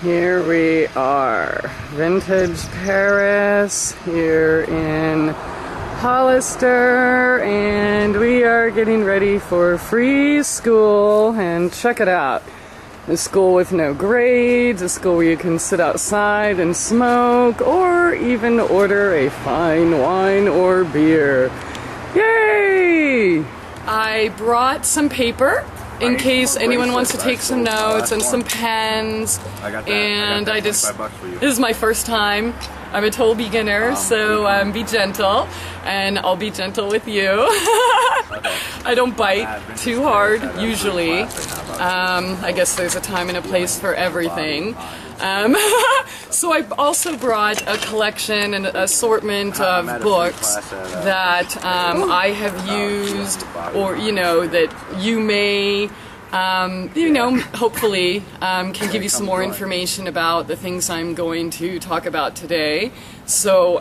Here we are, vintage Paris, here in Hollister, and we are getting ready for free school. And check it out, a school with no grades, a school where you can sit outside and smoke, or even order a fine wine or beer. Yay! I brought some paper in case anyone wants to take some notes, and some pens. And I just, this is my first time. I'm a total beginner, so be gentle, and I'll be gentle with you. I don't bite too hard, usually. I guess there's a time and a place for everything. So I also brought a collection and assortment of books that I have used, or that you may hopefully can give you some more information about the things I'm going to talk about today. So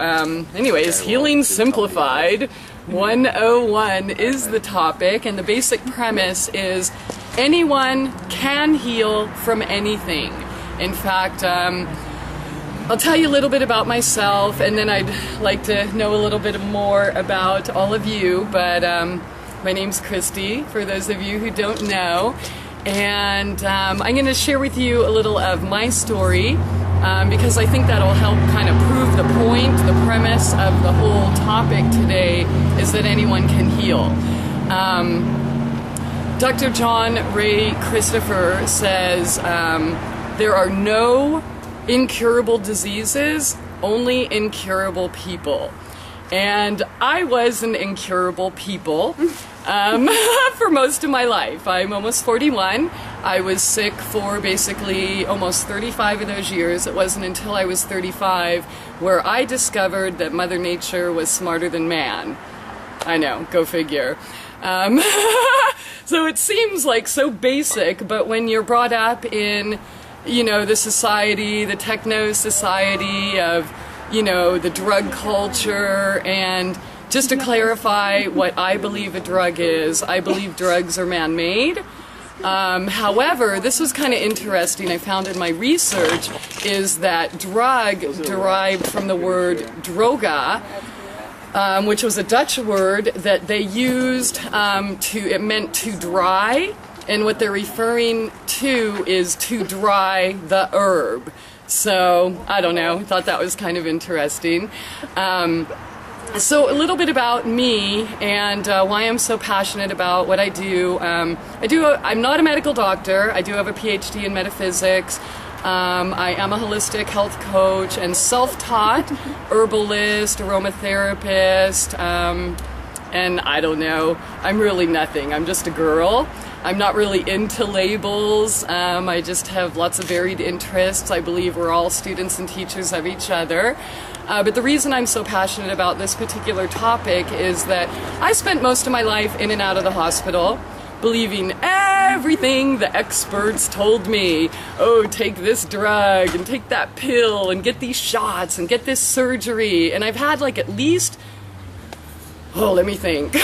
anyways, Healing Simplified 101 is the topic, and the basic premise is anyone can heal from anything. In fact, I'll tell you a little bit about myself, and then I'd like to know a little bit more about all of you. But my name's Christie, for those of you who don't know, and I'm going to share with you a little of my story, because I think that'll help kind of prove the point, the premise of the whole topic today is that anyone can heal. Dr. John Ray Christopher says there are no incurable diseases, only incurable people. And I was an incurable people for most of my life. I'm almost 41. I was sick for basically almost 35 of those years. It wasn't until I was 35 where I discovered that Mother Nature was smarter than man. I know, go figure. So it seems like so basic, but when you're brought up in, the society, the techno society of, the drug culture, and just to clarify what I believe a drug is, I believe drugs are man-made. However, this was kind of interesting, I found in my research, is that drug derived from the word droga, which was a Dutch word that they used it meant to dry, and what they're referring to is to dry the herb. So, I don't know, I thought that was kind of interesting. So a little bit about me and why I'm so passionate about what I do. I'm not a medical doctor. I do have a PhD in metaphysics. I am a holistic health coach and self-taught herbalist, aromatherapist, and I don't know, I'm really nothing. I'm just a girl. I'm not really into labels. I just have lots of varied interests. I believe we're all students and teachers of each other. But the reason I'm so passionate about this particular topic is that I spent most of my life in and out of the hospital, believing everything the experts told me. Oh, take this drug and take that pill and get these shots and get this surgery. And I've had like at least, let me think,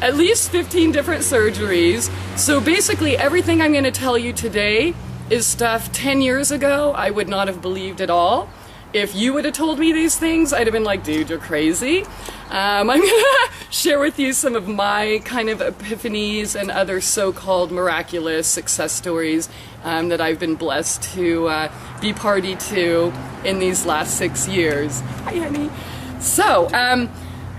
at least 15 different surgeries. So basically everything I'm going to tell you today is stuff 10 years ago I would not have believed at all. If you would have told me these things, I'd have been like, dude, you're crazy. I'm going to share with you some of my kind of epiphanies and other so-called miraculous success stories that I've been blessed to be party to in these last 6 years. Hi, honey. So,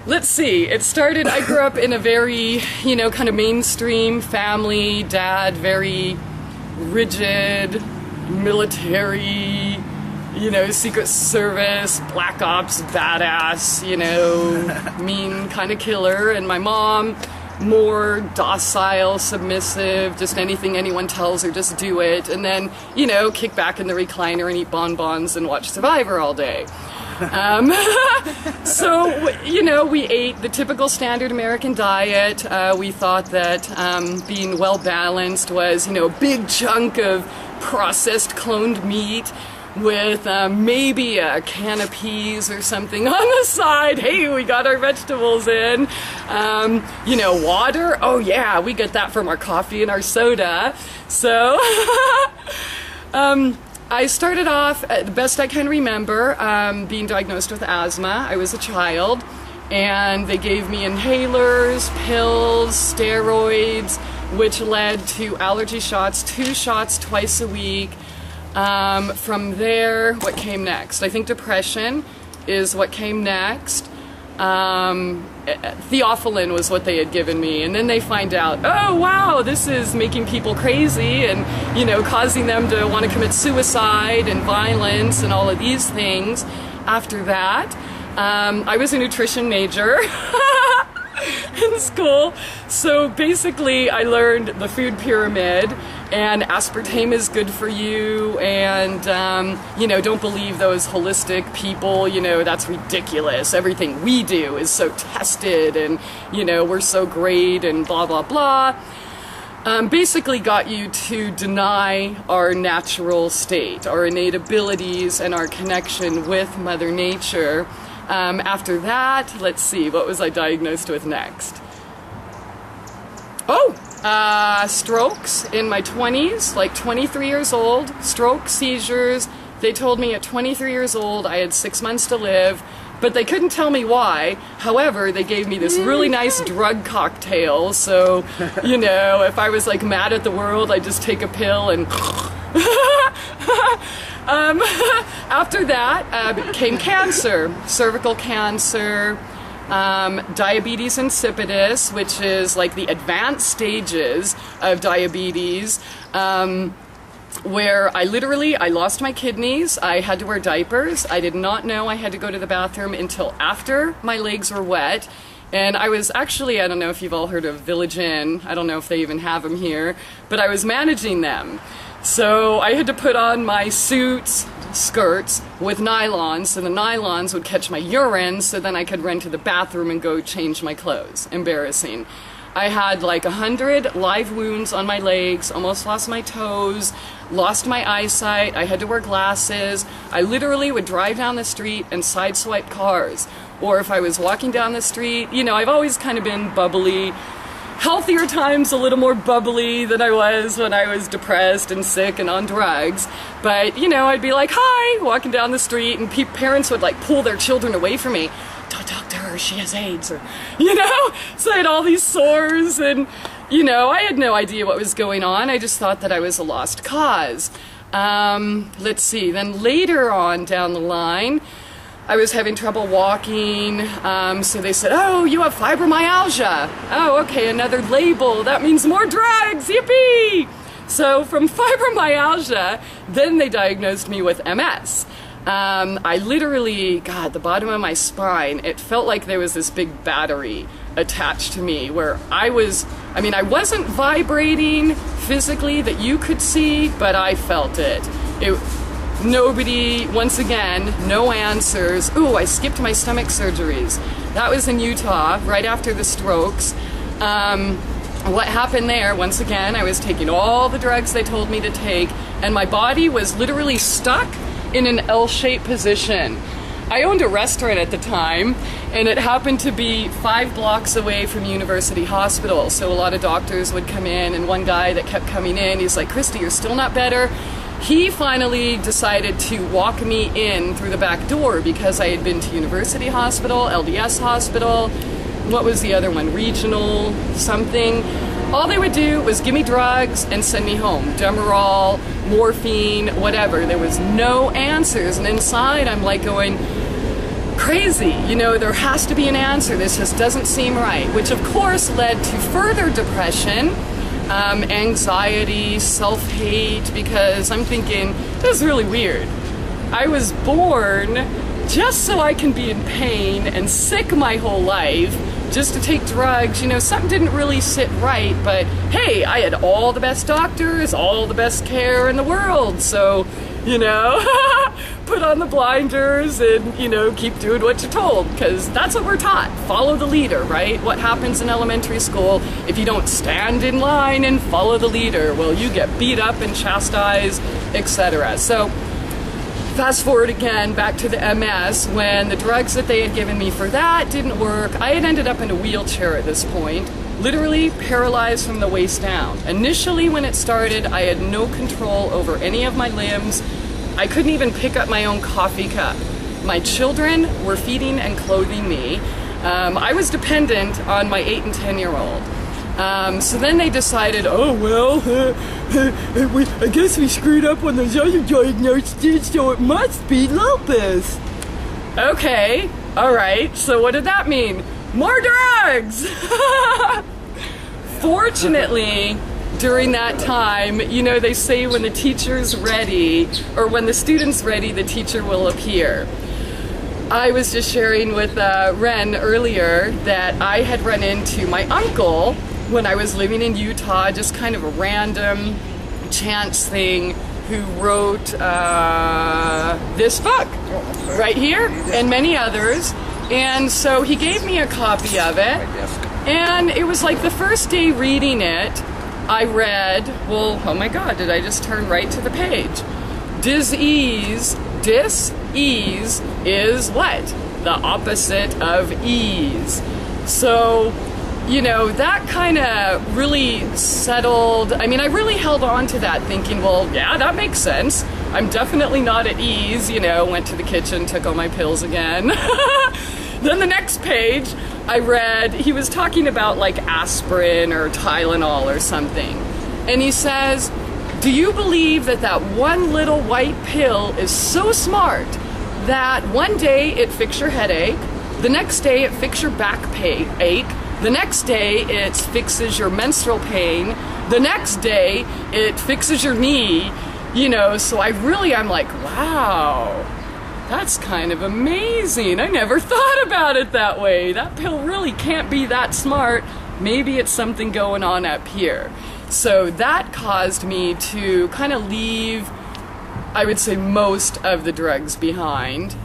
let's see. It started, I grew up in a very, kind of mainstream family. Dad, very rigid, military, Secret Service, Black Ops, badass, mean kind of killer. And my mom, more docile, submissive, just anything anyone tells her, just do it. And then, kick back in the recliner and eat bonbons and watch Survivor all day. So, we ate the typical standard American diet. We thought that being well-balanced was, a big chunk of processed cloned meat with maybe a can of peas or something on the side. Hey, we got our vegetables in. Water. Oh yeah, we get that from our coffee and our soda. So, I started off, the best I can remember, being diagnosed with asthma. I was a child, and they gave me inhalers, pills, steroids, which led to allergy shots, 2 shots twice a week. From there, what came next? I think depression is what came next. Theophylline was what they had given me, and then they find out, oh wow, this is making people crazy and, you know, causing them to want to commit suicide and violence and all of these things. After that, I was a nutrition major in school, so basically I learned the food pyramid, and aspartame is good for you, and you know, don't believe those holistic people, you know, that's ridiculous. Everything we do is so tested, and you know, we're so great, and blah blah blah. Basically got you to deny our natural state, our innate abilities, and our connection with Mother Nature. After that, let's see, what was I diagnosed with next? Oh, strokes in my 20s, like 23 years old, stroke, seizures. They told me at 23 years old I had 6 months to live, but they couldn't tell me why. However, they gave me this really nice drug cocktail, so, you know, if I was like mad at the world, I'd just take a pill and after that came cancer, cervical cancer, diabetes insipidus, which is like the advanced stages of diabetes, where I lost my kidneys. I had to wear diapers. I did not know I had to go to the bathroom until after my legs were wet. And I was actually, I don't know if you've all heard of Village Inn. I don't know if they even have them here, but I was managing them. So I had to put on my suits, skirts with nylons, so the nylons would catch my urine, so then I could run to the bathroom and go change my clothes. Embarrassing. I had like 100 live wounds on my legs, almost lost my toes, lost my eyesight, I had to wear glasses. I literally would drive down the street and sideswipe cars. Or if I was walking down the street, you know, I've always kind of been bubbly. Healthier times, a little more bubbly than I was when I was depressed and sick and on drugs. But, you know, I'd be like, hi, walking down the street, and parents would like pull their children away from me. Don't talk to her, she has AIDS, or, you know? So I had all these sores, and, you know, I had no idea what was going on. I just thought that I was a lost cause. Let's see, then later on down the line, I was having trouble walking, so they said, oh, you have fibromyalgia. Oh, okay, another label. That means more drugs, yippee! So from fibromyalgia, then they diagnosed me with MS. I literally, God, the bottom of my spine, it felt like there was this big battery attached to me where I wasn't vibrating physically that you could see, but I felt it. Nobody, once again, no answers. Ooh, I skipped my stomach surgeries. That was in Utah, right after the strokes. What happened there, once again, I was taking all the drugs they told me to take, and my body was literally stuck in an L-shaped position. I owned a restaurant at the time, and it happened to be 5 blocks away from University Hospital, so a lot of doctors would come in, and one guy that kept coming in, he's like, Christy, you're still not better? He finally decided to walk me in through the back door because I had been to University Hospital, LDS Hospital, what was the other one, Regional something. All they would do was give me drugs and send me home. Demerol, morphine, whatever. There was no answers, and inside I'm like going, crazy, you know, there has to be an answer. This just doesn't seem right, which of course led to further depression, anxiety, self-hate, because I'm thinking, this is really weird. I was born just so I can be in pain and sick my whole life, just to take drugs. You know, something didn't really sit right, but hey, I had all the best doctors, all the best care in the world, so, you know, put on the blinders and, you know, keep doing what you're told, because that's what we're taught. Follow the leader, right? What happens in elementary school if you don't stand in line and follow the leader? Well, you get beat up and chastised, etc. So, fast forward again back to the MS, when the drugs that they had given me for that didn't work. I had ended up in a wheelchair at this point, literally paralyzed from the waist down. Initially when it started, I had no control over any of my limbs. I couldn't even pick up my own coffee cup. My children were feeding and clothing me. I was dependent on my 8 and 10-year-old. So then they decided, oh well, I guess we screwed up on those other diagnoses, so it must be lupus. Okay, alright, so what did that mean? More drugs! Fortunately, during that time, you know, they say when the teacher's ready, or when the student's ready, the teacher will appear. I was just sharing with Ren earlier that I had run into my uncle when I was living in Utah, just kind of a random chance thing, who wrote this book right here and many others. And so he gave me a copy of it, and it was like the first day reading it, I read, well, oh my God, did I just turn right to the page? Dis-ease is what? The opposite of ease. So, you know, that kind of really settled. I mean, I really held on to that thinking, well, yeah, that makes sense. I'm definitely not at ease, you know, went to the kitchen, took all my pills again. Then the next page, I read, he was talking about like aspirin or Tylenol or something. And he says, do you believe that that one little white pill is so smart that one day it fixes your headache, the next day it fixes your back ache, the next day it fixes your menstrual pain, the next day it fixes your knee, you know, so I'm like, wow, that's kind of amazing. I never thought about it that way. That pill really can't be that smart. Maybe it's something going on up here. So that caused me to kind of leave, I would say, most of the drugs behind.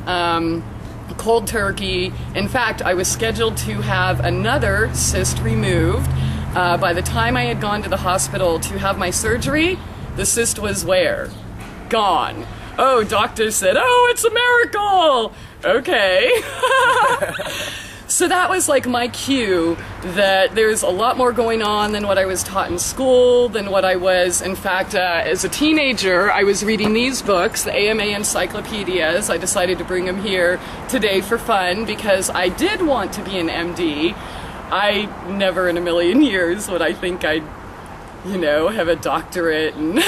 Cold turkey. In fact, I was scheduled to have another cyst removed. By the time I had gone to the hospital to have my surgery, the cyst was where? Gone. Oh, doctor said, oh, it's a miracle! Okay. So that was like my cue that there's a lot more going on than what I was taught in school, than what I was, in fact, as a teenager, I was reading these books, the AMA encyclopedias. I decided to bring them here today for fun because I did want to be an MD. I never in a million years would I think I'd, you know, have a doctorate in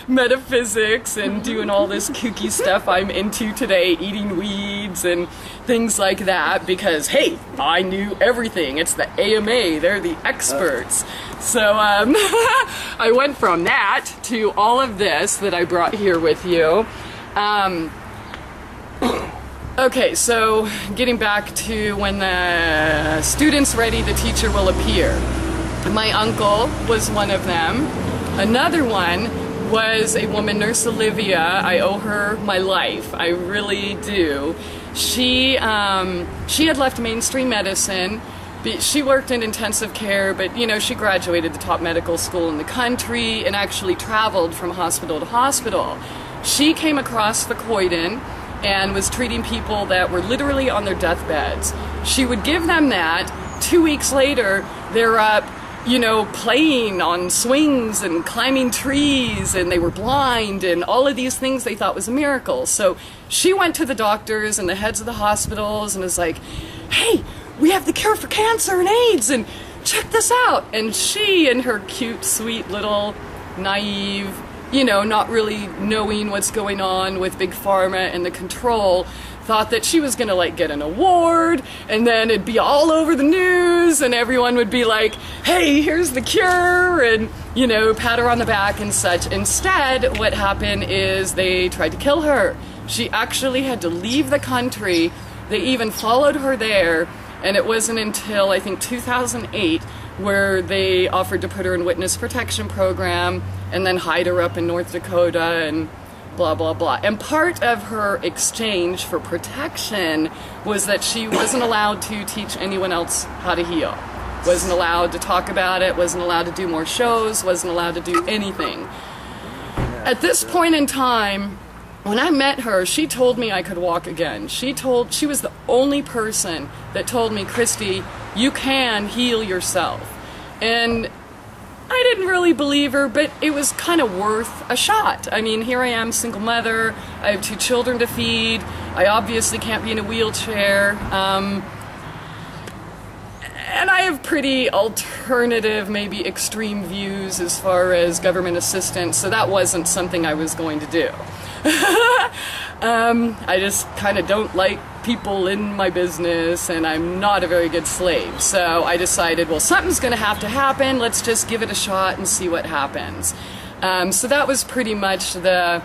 metaphysics and doing all this kooky stuff I'm into today, eating weeds and things like that, because hey, I knew everything. It's the AMA, they're the experts. So I went from that to all of this that I brought here with you. Okay, so getting back to when the student's ready, the teacher will appear. My uncle was one of them. Another one was a woman, Nurse Olivia. I owe her my life. I really do. She had left mainstream medicine. She worked in intensive care, but you know, she graduated the top medical school in the country and actually traveled from hospital to hospital. She came across the Croydon and was treating people that were literally on their deathbeds. She would give them that. 2 weeks later, they're up, you know, playing on swings and climbing trees, and they were blind, and all of these things they thought was a miracle. So she went to the doctors and the heads of the hospitals and was like, hey, we have the cure for cancer and AIDS, and check this out. And she, in her cute, sweet little naive, you know, not really knowing what's going on with Big Pharma and the control, thought that she was gonna like get an award, and then it'd be all over the news and everyone would be like, hey, here's the cure, and you know, pat her on the back and such. Instead, what happened is they tried to kill her. She actually had to leave the country. They even followed her there, and it wasn't until I think 2008 where they offered to put her in witness protection program and then hide her up in North Dakota and blah, blah, blah. And part of her exchange for protection was that she wasn't allowed to teach anyone else how to heal. Wasn't allowed to talk about it, wasn't allowed to do more shows, wasn't allowed to do anything. At this point in time, when I met her, she told me I could walk again. She was the only person that told me, Christie, you can heal yourself. And I didn't really believe her, but it was kind of worth a shot. I mean, here I am, single mother, I have 2 children to feed, I obviously can't be in a wheelchair, and I have pretty alternative, maybe extreme views as far as government assistance, so that wasn't something I was going to do. I just kind of don't like people in my business, and I'm not a very good slave. So I decided, well, something's going to happen. Let's just give it a shot and see what happens. So that was pretty much the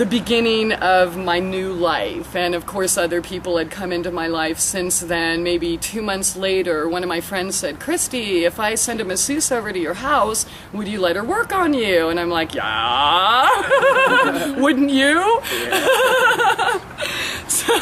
beginning of my new life. And of course, other people had come into my life since then. Maybe 2 months later, one of my friends said, Christie, if I send a masseuse over to your house, would you let her work on you? And I'm like, yeah, wouldn't you? Yeah. So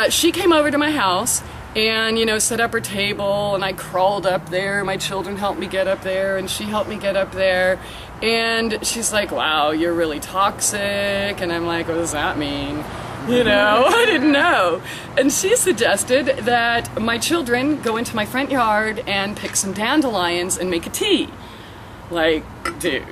she came over to my house and, you know, set up her table, and I crawled up there. My children helped me get up there, and she helped me get up there. And she's like, wow, you're really toxic. And I'm like, what does that mean? You know, I didn't know. And she suggested that my children go into my front yard and pick some dandelions and make a tea. Like, dude,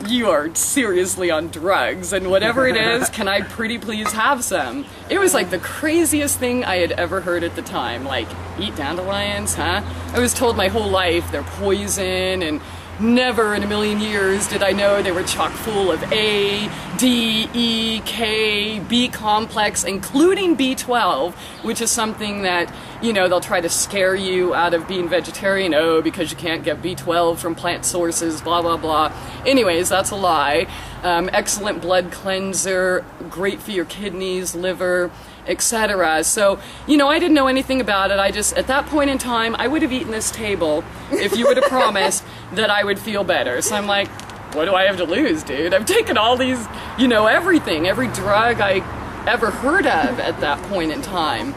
you are seriously on drugs, and whatever it is, can I pretty please have some? It was like the craziest thing I had ever heard at the time. Like, eat dandelions, huh? I was told my whole life they're poison, and never in a million years did I know they were chock full of A, D, E, K, B complex, including B12, which is something that, you know, they'll try to scare you out of being vegetarian. Oh, because you can't get B12 from plant sources, blah, blah, blah. Anyways, that's a lie. Excellent blood cleanser, great for your kidneys, liver, etc. So, you know, I didn't know anything about it. I just, at that point in time, I would have eaten this table if you would have promised that I would feel better. So I'm like, what do I have to lose, dude? I've taken all these, you know, everything, every drug I ever heard of at that point in time.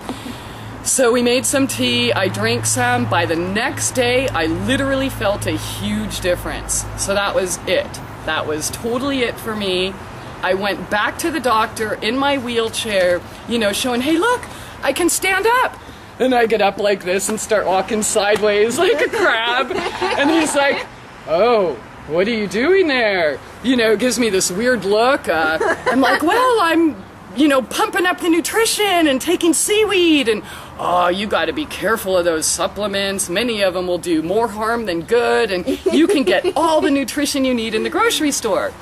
So we made some tea, I drank some. By the next day, I literally felt a huge difference. So that was it. That was totally it for me. I went back to the doctor in my wheelchair, you know, showing, hey, look, I can stand up. And I get up like this and start walking sideways like a crab. And he's like, oh, what are you doing there? You know, gives me this weird look. I'm like, well, I'm, you know, pumping up the nutrition and taking seaweed. And, oh, you got to be careful of those supplements. Many of them will do more harm than good. And you can get all the nutrition you need in the grocery store.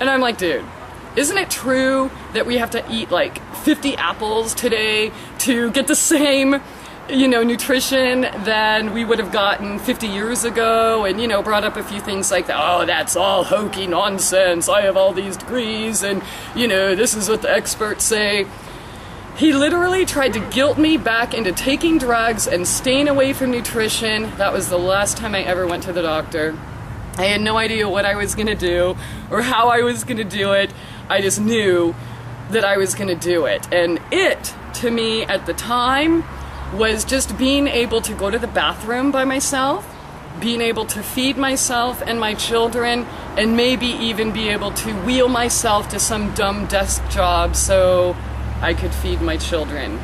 And I'm like, dude, isn't it true that we have to eat like 50 apples today to get the same, you know, nutrition than we would have gotten 50 years ago? And, you know, brought up a few things like that. Oh, that's all hokey nonsense. I have all these degrees and, you know, this is what the experts say. He literally tried to guilt me back into taking drugs and staying away from nutrition. That was the last time I ever went to the doctor. I had no idea what I was going to do or how I was going to do it. I just knew that I was going to do it. And it, to me at the time, was just being able to go to the bathroom by myself, being able to feed myself and my children, and maybe even be able to wheel myself to some dumb desk job so I could feed my children.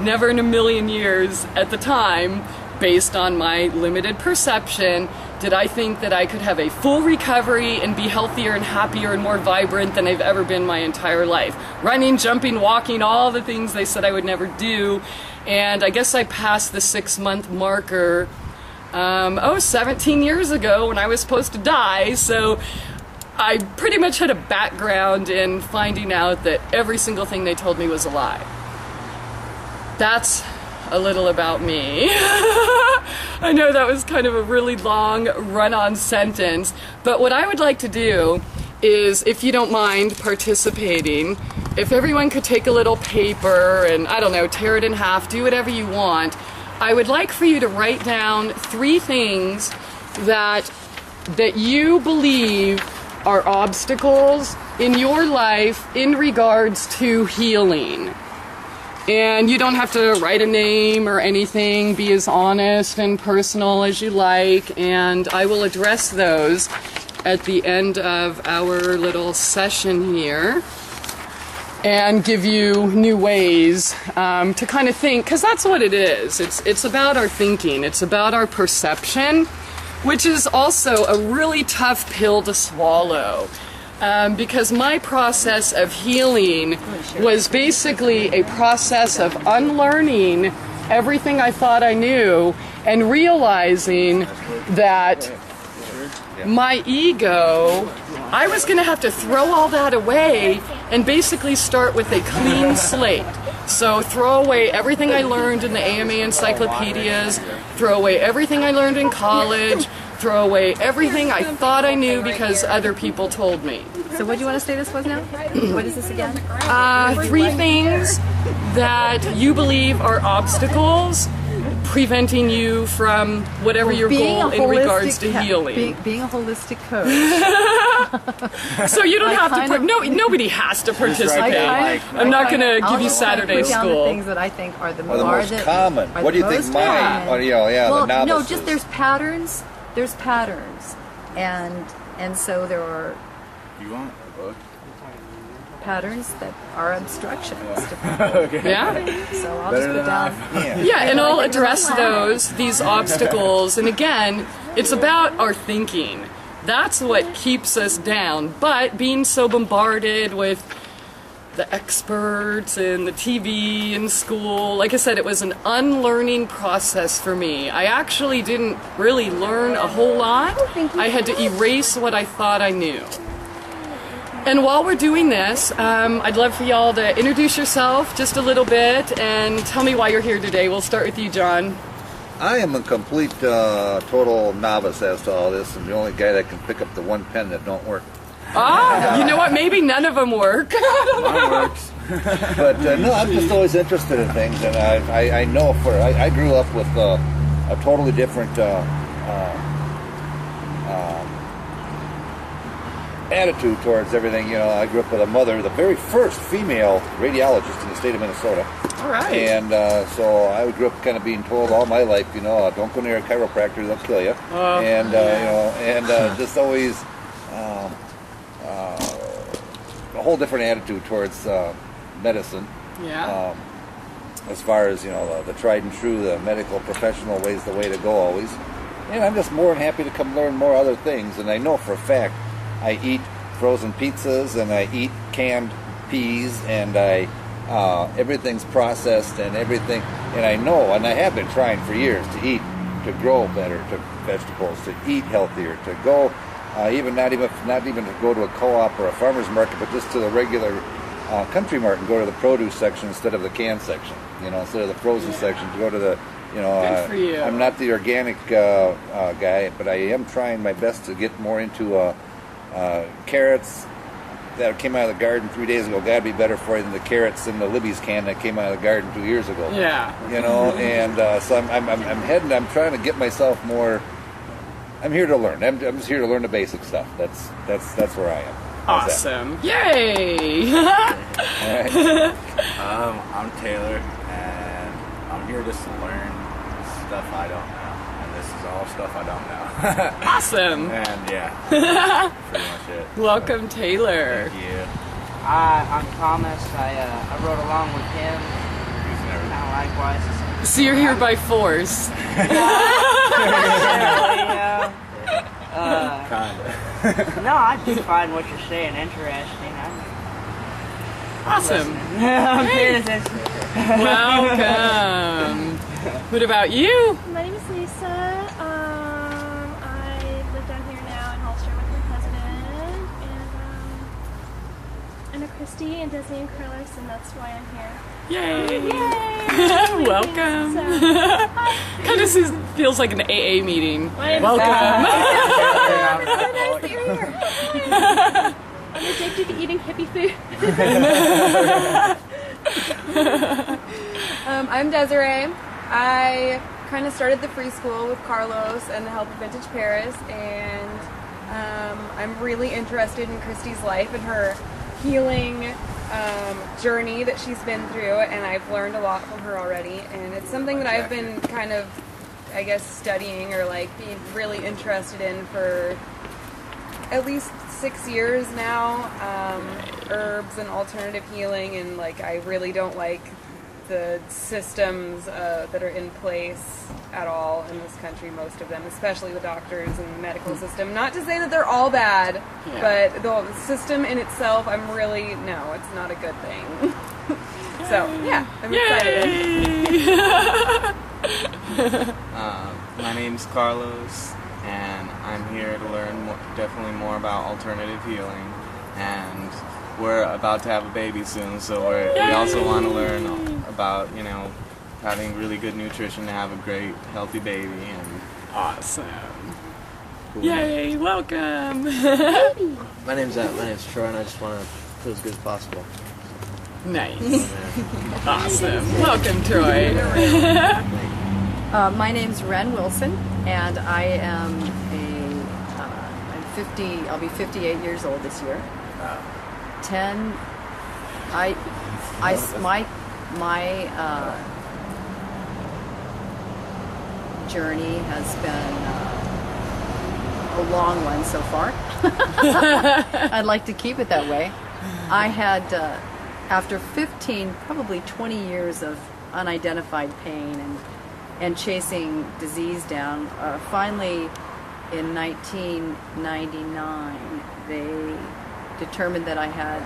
Never in a million years at the time, based on my limited perception, did I think that I could have a full recovery and be healthier and happier and more vibrant than I've ever been my entire life. Running, jumping, walking, all the things they said I would never do. And I guess I passed the 6-month marker, 17 years ago when I was supposed to die. So I pretty much had a background in finding out that every single thing they told me was a lie. That's a little about me. I know that was kind of a really long run-on sentence, but what I would like to do is, if you don't mind participating, if everyone could take a little paper and, I don't know, tear it in half, do whatever you want, I would like for you to write down 3 things that you believe are obstacles in your life in regards to healing. And you don't have to write a name or anything, be as honest and personal as you like, and I will address those at the end of our little session here. and give you new ways to kind of think, because that's what it is. It's about our thinking. It's about our perception, which is also a really tough pill to swallow. Because my process of healing was basically a process of unlearning everything I thought I knew and realizing that my ego, I was going to have to throw all that away and basically start with a clean slate. So throw away everything I learned in the AMA encyclopedias, throw away everything I learned in college, throw away everything I thought I knew because other people told me. So what do you want to say this was now? What is this again? 3 things that you believe are obstacles preventing you from whatever your goal in regards to healing. Being a holistic coach. So you don't have to, nobody has to participate. I'm not going to give you Saturday school. school. The things that I think are the most common. What do you think mine? Well, the novices. no, just there's patterns. There's patterns. And so there are patterns that are obstructions to people. Okay. Yeah. So I'll just put down. Yeah, and I'll address these obstacles. And again, it's about our thinking. That's what keeps us down. But being so bombarded with the experts and the TV and school, like I said, it was an unlearning process for me. I actually didn't really learn a whole lot. I had to erase what I thought I knew. And while we're doing this, I'd love for y'all to introduce yourself just a little bit and tell me why you're here today. We'll start with you, John. I am a complete, total novice as to all this, and the only guy that can pick up the one pen that don't work. You know what? Maybe none of them work. Mine works. But no, I'm just always interested in things, and I know I grew up with a totally different attitude towards everything. You know, I grew up with a mother, the very first female radiologist in the state of Minnesota. All right. And so I grew up kind of being told all my life, don't go near a chiropractor, they'll kill you. Just always a whole different attitude towards medicine. Yeah. As far as, the tried and true, the medical professional way's the way to go always. And I'm just more than happy to come learn more other things. And I know for a fact I eat frozen pizzas and I eat canned peas and everything's processed and everything. And I know, and I have been trying for years to grow better, to vegetables, to eat healthier, to go not even to go to a co-op or a farmer's market, but just to the regular country market and go to the produce section instead of the canned section. Instead of the frozen section, to go to the Good for you. I'm not the organic guy, but I am trying my best to get more into carrots that came out of the garden 3 days ago. Gotta be better for you than the carrots in the Libby's can that came out of the garden 2 years ago. Yeah. And so I'm trying to get myself more. I'm here to learn. I'm just here to learn the basic stuff. That's where I am. Awesome. Yay! All right. I'm Taylor, and I'm here just to learn stuff I don't know. And this is all stuff I don't know. Awesome. And yeah, pretty much it. Welcome, Taylor. Thank you. I'm Thomas. I rode along with him. Kind of likewise. So you're here by force. No, I do find what you're saying interesting. Awesome. I'm paying attention. Welcome. What about you? My name is Lisa. I live down here now in Holster with my husband. And I'm a Christie and Disney and acrylics, and that's why I'm here. Yay! Yay! Welcome. Kind of feels like an AA meeting. Welcome. Welcome. It's so nice that you're here. I'm addicted to eating hippie food. I'm Desiree. I kind of started the free school with Carlos and the help of Vintage Paris, and I'm really interested in Christie's life and her healing journey that she's been through, and I've learned a lot from her already, and it's something that I've been kind of, I guess, studying or like being really interested in for at least 6 years now, herbs and alternative healing, and like I really don't like the systems that are in place at all in this country, most of them, especially the doctors and the medical system. Not to say that they're all bad, but the system in itself, it's not a good thing. So, yeah, I'm excited. My name's Carlos, and I'm here to learn definitely more about alternative healing. And we're about to have a baby soon, so we also want to learn about, having really good nutrition to have a great, healthy baby. And Awesome. Cool. Yay, welcome. My name's Troy, and I just want to feel as good as possible. Nice. Awesome. Welcome, Troy. My name's Ren Wilson, and I am I'm 50. I'll be 58 years old this year. My journey has been a long one so far. I'd like to keep it that way. I had, after 15, probably 20 years of unidentified pain and chasing disease down, finally in 1999, they determined that I had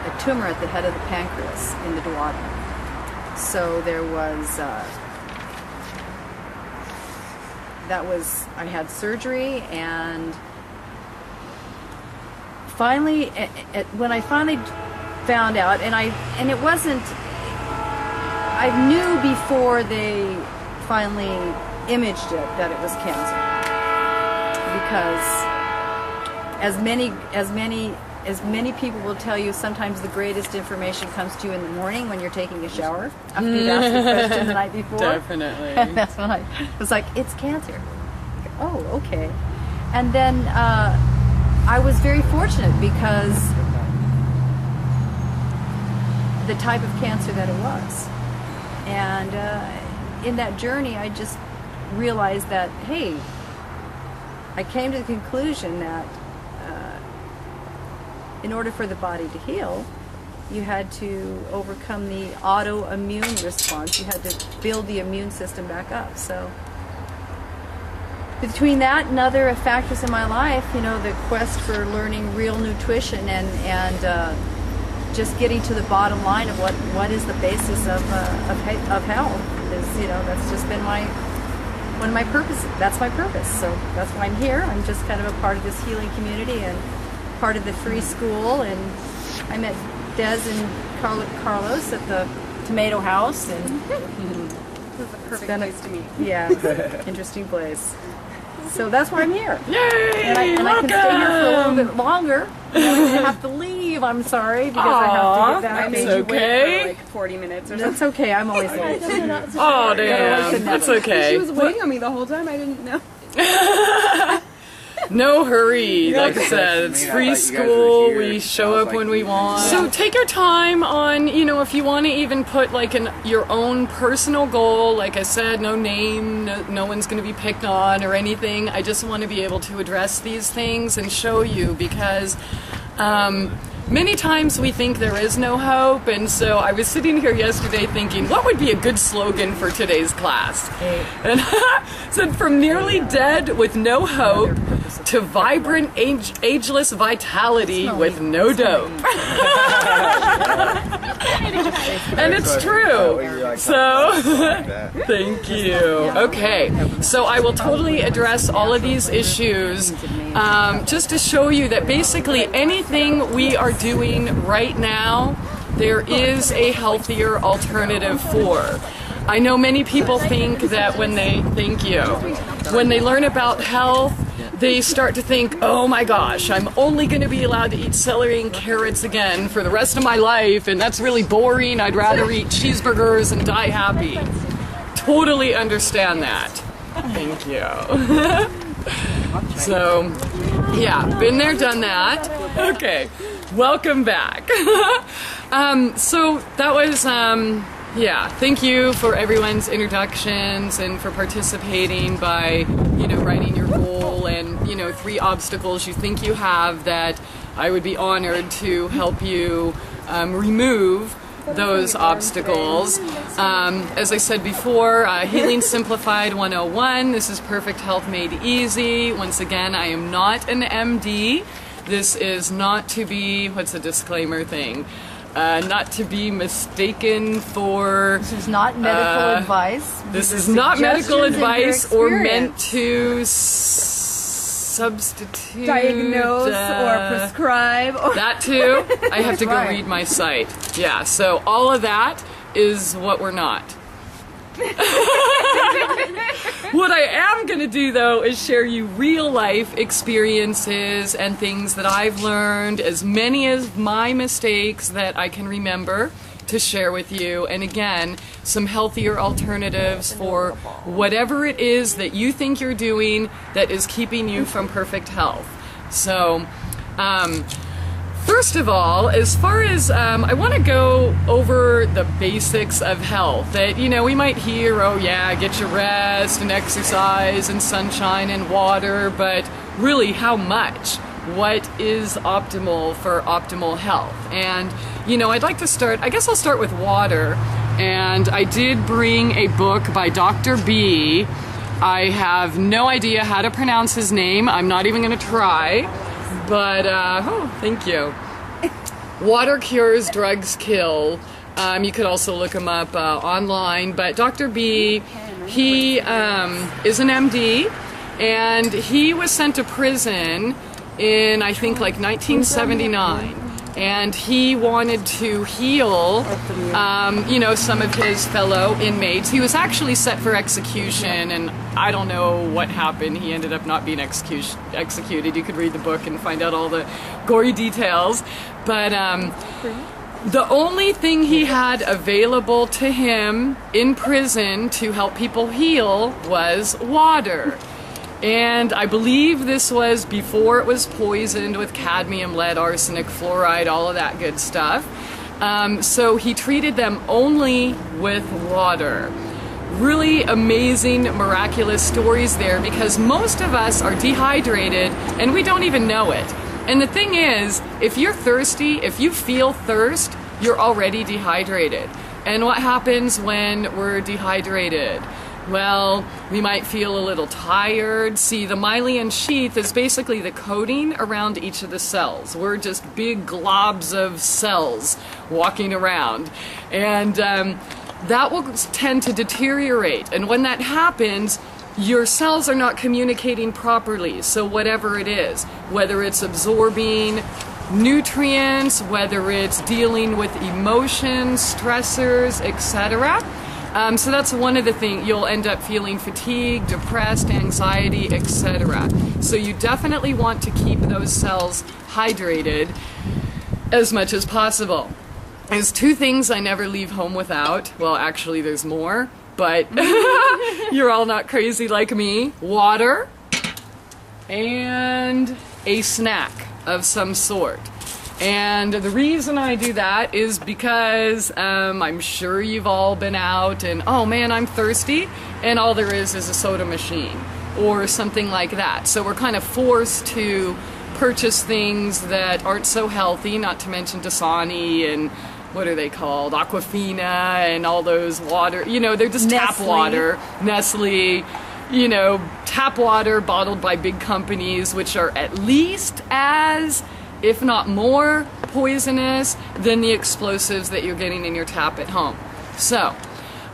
a tumor at the head of the pancreas in the duodenum. So there was, I had surgery, and finally, when I finally found out, and it wasn't, I knew before they finally imaged it that it was cancer, because as many people will tell you, sometimes the greatest information comes to you in the morning when you're taking a shower after you've asked the question the night before. Definitely. And that's when I was like, it's cancer. Oh, okay. And then I was very fortunate because the type of cancer that it was. And in that journey, I just realized that, hey, I came to the conclusion that in order for the body to heal, you had to overcome the autoimmune response. You had to build the immune system back up. So between that and other factors in my life, the quest for learning real nutrition and just getting to the bottom line of what is the basis of health is, that's just been one of my purposes. That's my purpose. So that's why I'm here. I'm just kind of a part of this healing community and part of the free school. And I met Des and Carlos at the Tomato House, and This is a perfect place to meet. yeah, interesting place. So that's why I'm here. Yay! And I can stay here for a little bit longer. I have to leave. I'm sorry, because I have to get back. I made you wait for like 40 minutes or something. That's okay. I'm always late. Oh, damn. That's okay. She was waiting on me the whole time. I didn't know. No hurry. Like I said, it's free school. We show up when we want. So take your time on, if you want to even put like your own personal goal. Like I said, no name, no one's going to be picked on or anything. I just want to be able to address these things and show you, because many times we think there is no hope, and so I was sitting here yesterday thinking, what would be a good slogan for today's class? And said, from nearly dead with no hope to vibrant, ageless vitality with no dope. And it's true. So, thank you. Okay, so I will totally address all of these issues just to show you that basically anything we are doing right now, there is a healthier alternative for. I know many people think that when they learn about health, they start to think, oh my gosh, I'm only going to be allowed to eat celery and carrots again for the rest of my life, and that's really boring. I'd rather eat cheeseburgers and die happy. Totally understand that. Thank you. So, yeah, been there, done that. Okay, welcome back. So that was Yeah, thank you for everyone's introductions and for participating by, writing your goal and, 3 obstacles you think you have that I would be honored to help you remove those obstacles. As I said before, Healing Simplified 101. This is Perfect Health Made Easy. Once again, I am not an MD. This is not to be, what's a disclaimer thing? Not to be mistaken for... This is not medical advice. This is not medical advice or meant to substitute... Diagnose or prescribe. That too. I have to go read my site. Yeah, so all of that is what we're not. What I am going to do, though, is share you real life experiences and things that I've learned, as many as my mistakes that I can remember, to share with you. And again, some healthier alternatives for whatever it is that you think you're doing that is keeping you from perfect health. So, first of all, as far as, I want to go over the basics of health that, we might hear, oh yeah, get your rest and exercise and sunshine and water, but really how much? What is optimal for optimal health? And, I'd like to start, I guess I'll start with water. And I did bring a book by Dr. B. I have no idea how to pronounce his name. I'm not even going to try. But, oh, thank you. Water Cures, Drugs Kill. You could also look him up online. But Dr. B, he is an MD, and he was sent to prison in, I think, like 1979. And he wanted to heal, some of his fellow inmates. He was actually set for execution, and I don't know what happened. He ended up not being executed. You could read the book and find out all the gory details. But the only thing he had available to him in prison to help people heal was water. And I believe this was before it was poisoned with cadmium, lead, arsenic, fluoride, all of that good stuff. So he treated them only with water. Really amazing, miraculous stories there, because most of us are dehydrated and we don't even know it. And the thing is, if you're thirsty, if you feel thirst, you're already dehydrated. And what happens when we're dehydrated? Well, we might feel a little tired. See, the myelin sheath is basically the coating around each of the cells. We're just big globs of cells walking around. And that will tend to deteriorate. And when that happens, your cells are not communicating properly. So whatever it is, whether it's absorbing nutrients, whether it's dealing with emotions, stressors, etc., so that's one of the things. You'll end up feeling fatigue, depressed, anxiety, etc. So you definitely want to keep those cells hydrated as much as possible. There's 2 things I never leave home without. Well, actually there's more, but you're all not crazy like me. Water and a snack of some sort. And the reason I do that is because I'm sure you've all been out and, oh man, I'm thirsty, and all there is a soda machine or something like that. So we're kind of forced to purchase things that aren't so healthy, not to mention Dasani and what are they called? Aquafina and all those water, they're just tap water, Nestle, tap water bottled by big companies, which are at least as, if not more, poisonous than the explosives that you're getting in your tap at home. So,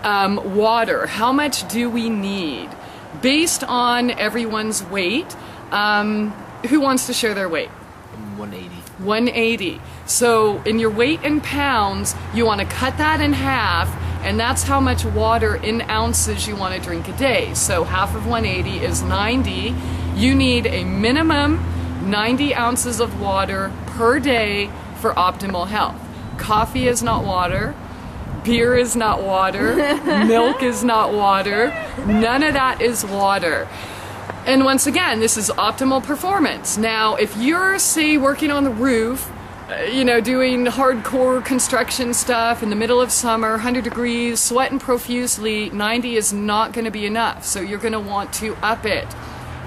water, how much do we need? Based on everyone's weight, who wants to share their weight? 180. 180. So, in your weight in pounds, you want to cut that in half, and that's how much water in ounces you want to drink a day. So, half of 180 is 90. You need a minimum 90 ounces of water per day for optimal health. Coffee is not water. Beer is not water. Milk is not water. None of that is water. And once again, this is optimal performance. Now, if you're, say, working on the roof doing hardcore construction stuff in the middle of summer, 100 degrees, sweating profusely, 90 is not going to be enough. So you're going to want to up it.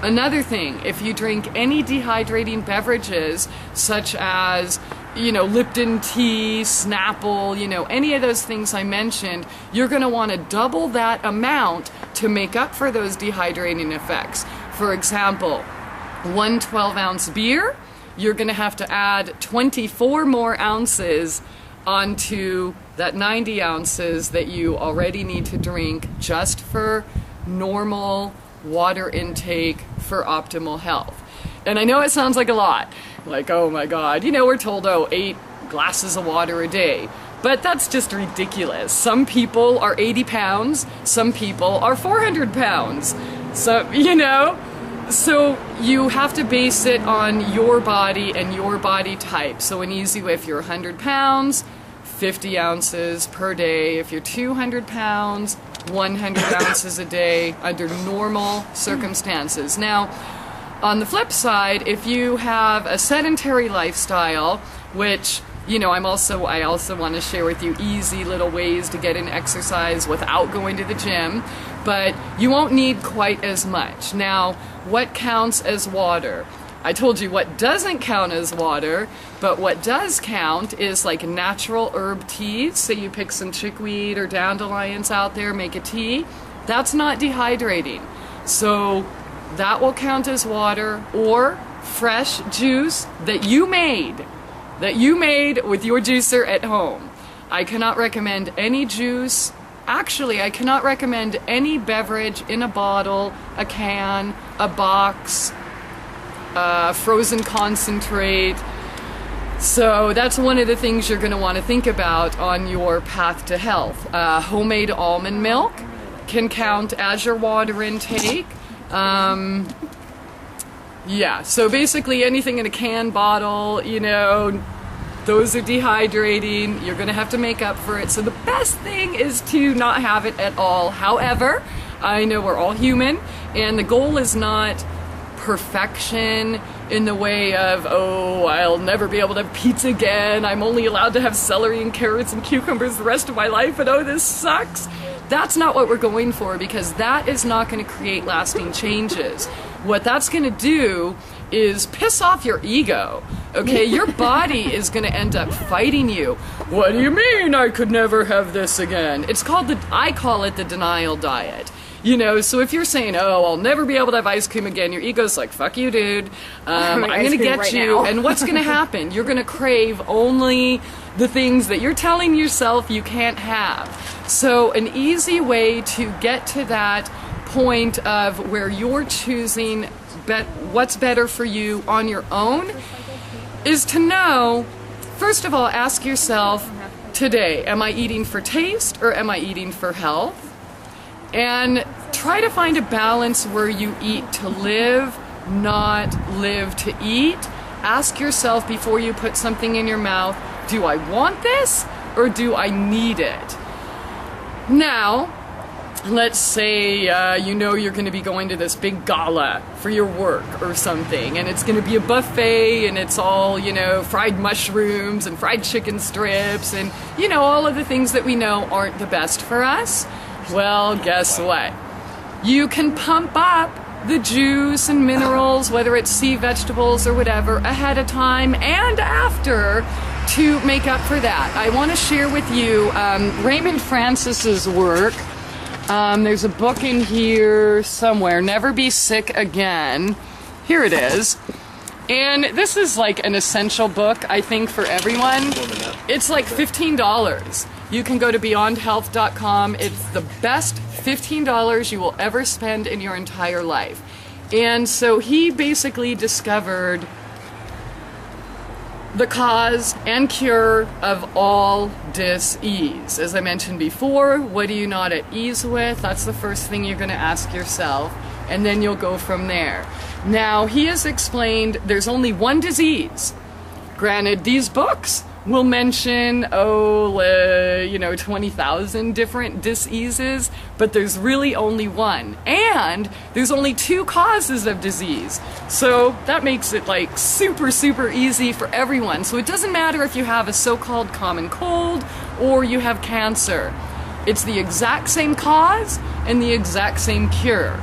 Another thing, if you drink any dehydrating beverages, such as, Lipton tea, Snapple, any of those things I mentioned, you're going to want to double that amount to make up for those dehydrating effects. For example, 1 12-ounce beer, you're going to have to add 24 more ounces onto that 90 ounces that you already need to drink just for normal water intake for optimal health. And I know it sounds like a lot, like, oh my God, we're told, 8 glasses of water a day. But that's just ridiculous. Some people are 80 pounds, some people are 400 pounds. So, so you have to base it on your body and your body type. So an easy way, if you're 100 pounds, 50 ounces per day. If you're 200 pounds, 100 ounces a day under normal circumstances. Now, on the flip side, if you have a sedentary lifestyle, which, I also want to share with you easy little ways to get in exercise without going to the gym, but you won't need quite as much. Now, what counts as water? I told you what doesn't count as water, but what does count is like natural herb teas. Say you pick some chickweed or dandelions out there, make a tea. That's not dehydrating. So that will count as water, or fresh juice that you made with your juicer at home. I cannot recommend any juice. Actually, I cannot recommend any beverage in a bottle, a can, a box, frozen concentrate. So that's one of the things you're going to want to think about on your path to health. Homemade almond milk can count as your water intake. So basically anything in a can, bottle, those are dehydrating. You're going to have to make up for it. So the best thing is to not have it at all. However, I know we're all human, and the goal is not perfection in the way of, I'll never be able to have pizza again. I'm only allowed to have celery and carrots and cucumbers the rest of my life, and this sucks. That's not what we're going for, because that is not going to create lasting changes. What that's going to do is piss off your ego. Okay, your body is going to end up fighting you. What do you mean I could never have this again? I call it the denial diet. So if you're saying, I'll never be able to have ice cream again, your ego's like, fuck you, dude. I'm going to get you. And what's going to happen? You're going to crave only the things that you're telling yourself you can't have. So an easy way to get to that point of where you're choosing what's better for you on your own is to know, first of all, ask yourself today, am I eating for taste or am I eating for health? And try to find a balance where you eat to live, not live to eat. Ask yourself before you put something in your mouth, do I want this or do I need it? Now, let's say you're going to be going to this big gala for your work or something, and it's going to be a buffet, and it's all, fried mushrooms and fried chicken strips and, all of the things that we know aren't the best for us. Well, guess what? You can pump up the juice and minerals, whether it's sea vegetables or whatever, ahead of time and after to make up for that. I want to share with you Raymond Francis's work. There's a book in here somewhere, Never Be Sick Again. Here it is. And this is like an essential book, I think, for everyone. It's like $15. You can go to beyondhealth.com. It's the best $15 you will ever spend in your entire life. And so he basically discovered the cause and cure of all dis-ease. As I mentioned before, what are you not at ease with? That's the first thing you're going to ask yourself, and then you'll go from there. Now, he has explained there's only one disease. Granted, these books will mention, 20,000 different diseases, but there's really only one. And there's only 2 causes of disease. So that makes it like super, super easy for everyone. So it doesn't matter if you have a so-called common cold or you have cancer. It's the exact same cause and the exact same cure.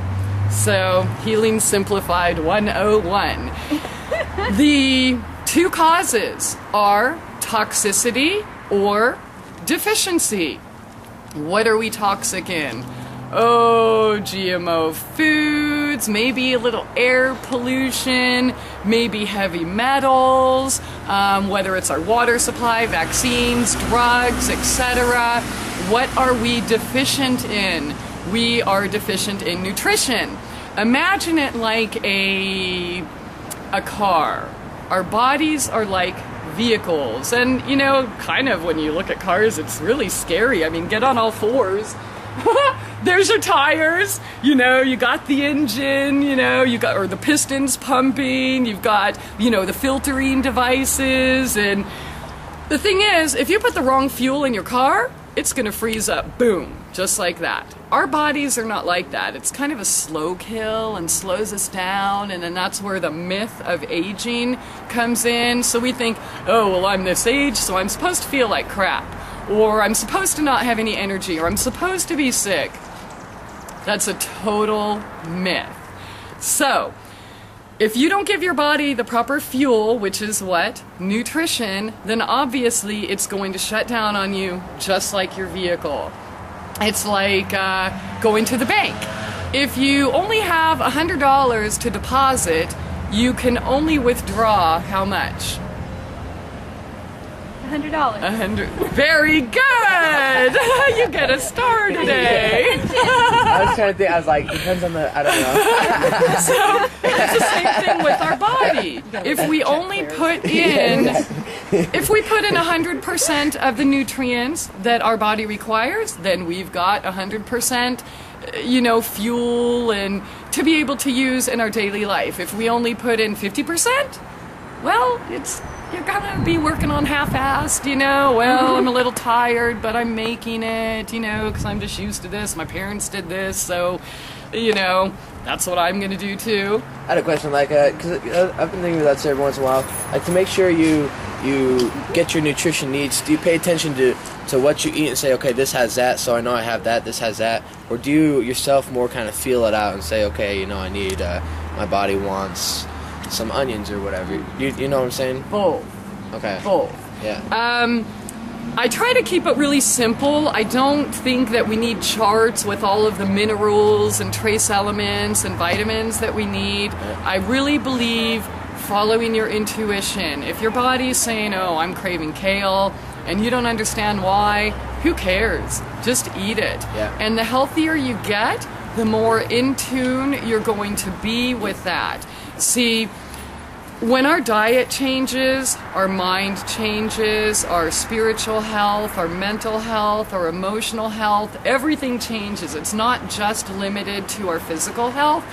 So, Healing Simplified 101. The 2 causes are toxicity or deficiency. What are we toxic in? Oh, GMO foods, maybe a little air pollution, maybe heavy metals, whether it's our water supply, vaccines, drugs, etc. What are we deficient in? We are deficient in nutrition. Imagine it like a car. Our bodies are like vehicles. And, kind of when you look at cars, it's really scary. I mean, get on all 4s. There's your tires, you got the engine, or the pistons pumping, you've got, the filtering devices. And the thing is, if you put the wrong fuel in your car, it's going to freeze up, boom, just like that. Our bodies are not like that. It's kind of a slow kill and slows us down, and then that's where the myth of aging comes in. So we think, oh, well, I'm this age, so I'm supposed to feel like crap, or I'm supposed to not have any energy, or I'm supposed to be sick. That's a total myth. So, if you don't give your body the proper fuel, which is what? Nutrition, then obviously it's going to shut down on you just like your vehicle. It's like going to the bank. If you only have $100 to deposit, you can only withdraw how much? $100. 100. Very good! You get a star today. I was trying to think. I was like, depends on the. I don't know. So it's the same thing with our body. If we only put in, if we put in 100% of the nutrients that our body requires, then we've got 100%, fuel and to be able to use in our daily life. If we only put in 50%, well, you're gonna be working on half-assed, well, I'm a little tired, but I'm making it, because I'm just used to this. My parents did this, so, that's what I'm gonna do too. I had a question, because I've been thinking about this every once in a while. Like, to make sure you get your nutrition needs, do you pay attention to what you eat and say, okay, this has that, so I know I have that, this has that? Or do you yourself more kind of feel it out and say, okay, I need, my body wants some onions or whatever? You know what I'm saying? Both. Okay. Both. Yeah. I try to keep it really simple. I don't think that we need charts with all of the minerals and trace elements and vitamins that we need. I really believe following your intuition. If your body's saying, oh, I'm craving kale, and you don't understand why, who cares? Just eat it. Yeah. And the healthier you get, the more in tune you're going to be with that. See, when our diet changes, our mind changes, our spiritual health, our mental health, our emotional health, everything changes. It's not just limited to our physical health.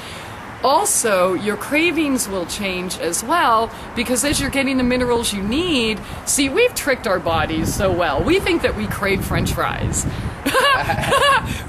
Also, your cravings will change as well, because as you're getting the minerals you need, see, we've tricked our bodies so well. We think that we crave French fries.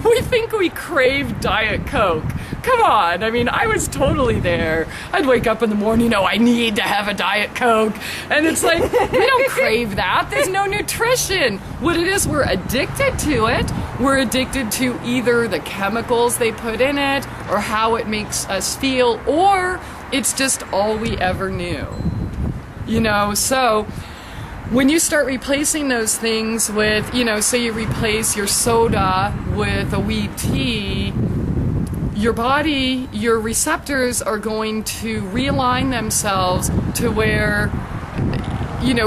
We think we crave Diet Coke. Come on, I mean, I was totally there. I'd wake up in the morning, I need to have a Diet Coke. And it's like, we don't crave that. There's no nutrition. What it is, we're addicted to it. We're addicted to either the chemicals they put in it, or how it makes us feel, or it's just all we ever knew. So when you start replacing those things with, say you replace your soda with a weed tea, your body, your receptors are going to realign themselves to where,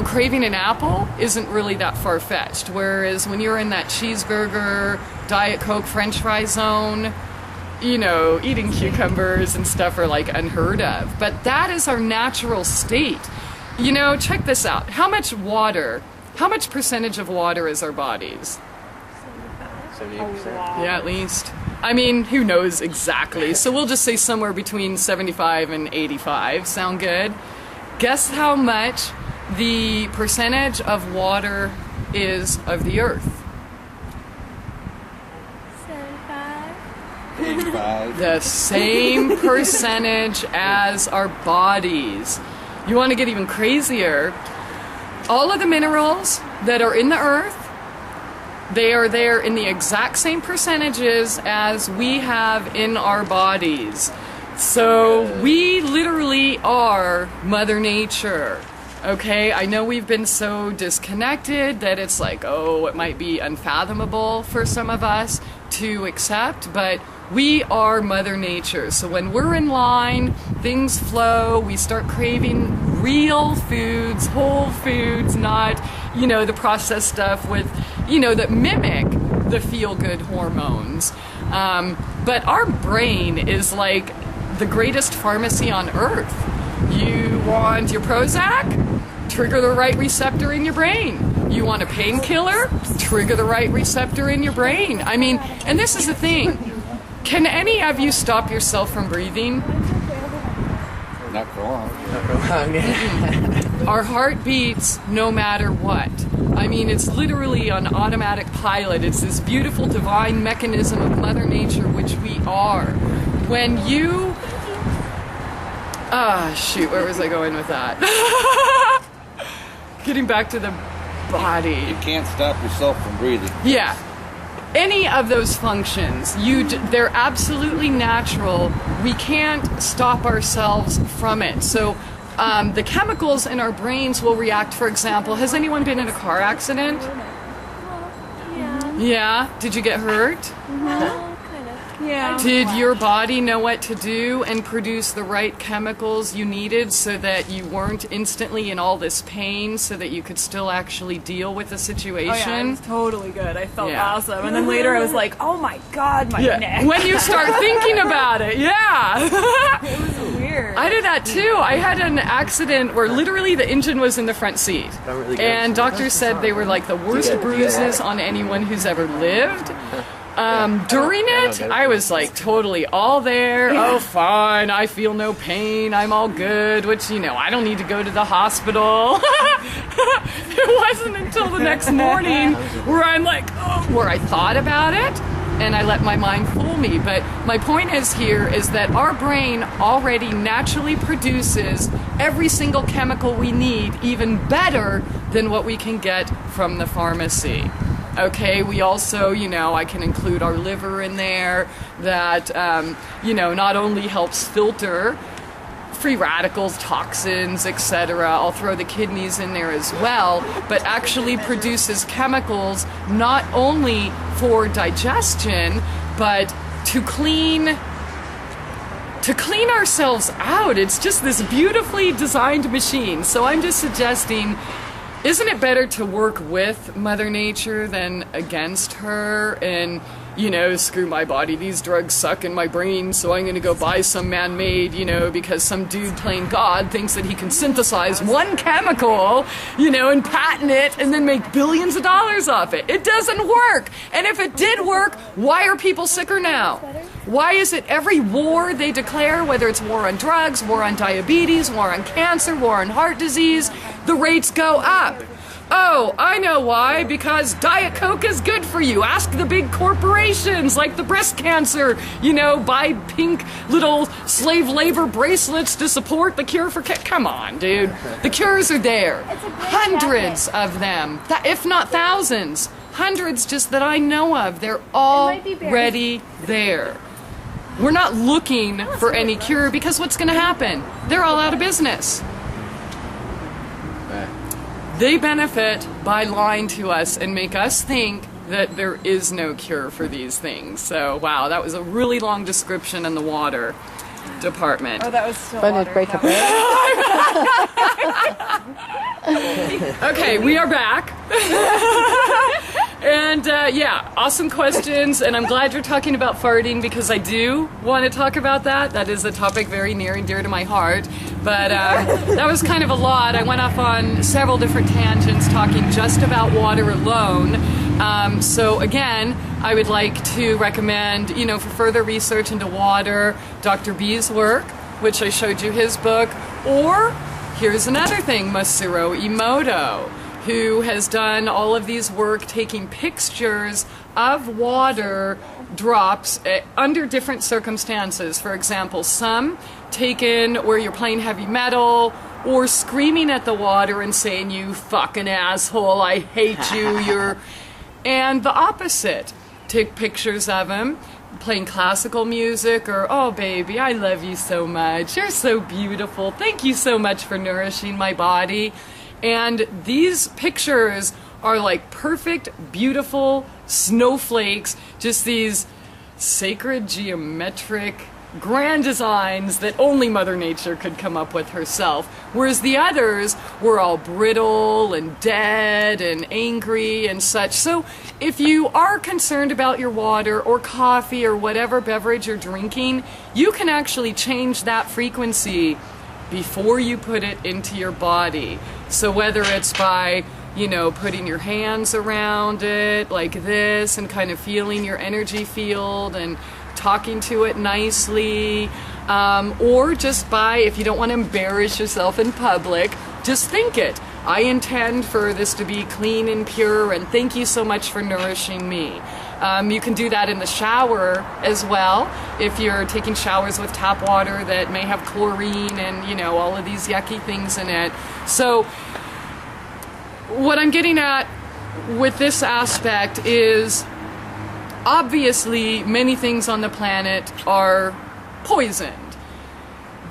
craving an apple isn't really that far-fetched. Whereas when you're in that cheeseburger, Diet Coke, French fry zone, eating cucumbers and stuff are like unheard of. But that is our natural state. Check this out. How much percentage of water is our bodies? 70%. Yeah, at least. I mean, who knows exactly? So we'll just say somewhere between 75 and 85. Sound good? Guess how much the percentage of water is of the earth? 75. The same percentage as our bodies. You want to get even crazier? All of the minerals that are in the earth, they are there in the exact same percentages as we have in our bodies. So we literally are Mother Nature. Okay, I know we've been so disconnected that it's like, oh, it might be unfathomable for some of us to accept, but we are Mother Nature. So when we're in line, things flow, we start craving real foods, whole foods, not, the processed stuff with, that mimic the feel-good hormones. But our brain is like the greatest pharmacy on earth. You want your Prozac? Trigger the right receptor in your brain. You want a painkiller? Trigger the right receptor in your brain. I mean, and this is the thing. Can any of you stop yourself from breathing? Not for long. Our heart beats no matter what. I mean, it's literally on automatic pilot. It's this beautiful divine mechanism of Mother Nature, which we are. When you... shoot, where was I going with that? Getting back to the body. You can't stop yourself from breathing. Yeah. Any of those functions, they're absolutely natural. We can't stop ourselves from it. So the chemicals in our brains will react. For example, has anyone been in a car accident? Yeah. Yeah? Did you get hurt? Yeah. Did your body know what to do and produce the right chemicals you needed so that you weren't instantly in all this pain so that you could still actually deal with the situation? Oh yeah, it was totally good. I felt Yeah. awesome. And then later I was like, oh my god, my neck. When you start thinking about it, yeah. It was weird. I did that too. I had an accident where literally the engine was in the front seat. And doctors said they were like the worst bruises on anyone who's ever lived. During it, I was like totally all there. Oh, fine. I feel no pain. I'm all good. Which, I don't need to go to the hospital. It wasn't until the next morning where I'm like, where I thought about it and I let my mind fool me. But my point is that our brain already naturally produces every single chemical we need, even better than what we can get from the pharmacy. Okay, we also, I can include our liver in there that, not only helps filter free radicals, toxins, etc. I'll throw the kidneys in there as well, but actually produces chemicals not only for digestion, but to clean ourselves out. It's just this beautifully designed machine. So I'm just suggesting, isn't it better to work with Mother Nature than against her and, screw my body, these drugs suck in my brain, so I'm going to go buy some man-made, because some dude playing God thinks that he can synthesize one chemical, and patent it and then make billions of dollars off it. It doesn't work. And if it did work, why are people sicker now? Why is it every war they declare, whether it's war on drugs, war on diabetes, war on cancer, war on heart disease, the rates go up? Oh, I know why. Because Diet Coke is good for you. Ask the big corporations like the breast cancer, buy pink little slave labor bracelets to support the cure for cancer. Come on, dude. The cures are there. Hundreds of them, if not thousands. Hundreds just that I know of. They're already there. We're not looking for any cure because what's going to happen? They're all out of business. They benefit by lying to us and make us think that there is no cure for these things. So, wow, that was a really long description in the water department. Oh, that was still water. Okay, we are back. And awesome questions, and I'm glad you're talking about farting because I do want to talk about that. That is a topic very near and dear to my heart. But that was kind of a lot. I went off on several different tangents talking just about water alone. So again, I would like to recommend, for further research into water, Dr. B's work, which I showed you his book, or Here's another thing, SWMO, who has done all of these work taking pictures of water drops under different circumstances. For example, some taken where you're playing heavy metal or screaming at the water and saying, "You fucking asshole, I hate you, you're..." And the opposite. Take pictures of them playing classical music or, "Oh baby, I love you so much, you're so beautiful, thank you so much for nourishing my body." And these pictures are like perfect, beautiful snowflakes, just these sacred, geometric, grand designs that only Mother Nature could come up with herself. Whereas the others were all brittle and dead and angry and such. So if you are concerned about your water or coffee or whatever beverage you're drinking, you can actually change that frequency before you put it into your body. So whether it's by, you know, putting your hands around it like this and kind of feeling your energy field and talking to it nicely, or just by, if you don't want to embarrass yourself in public, just think it. I intend for this to be clean and pure, and thank you so much for nourishing me. You can do that in the shower as well, if you're taking showers with tap water that may have chlorine and, you know, all of these yucky things in it. So what I'm getting at with this aspect is, obviously many things on the planet are poisoned.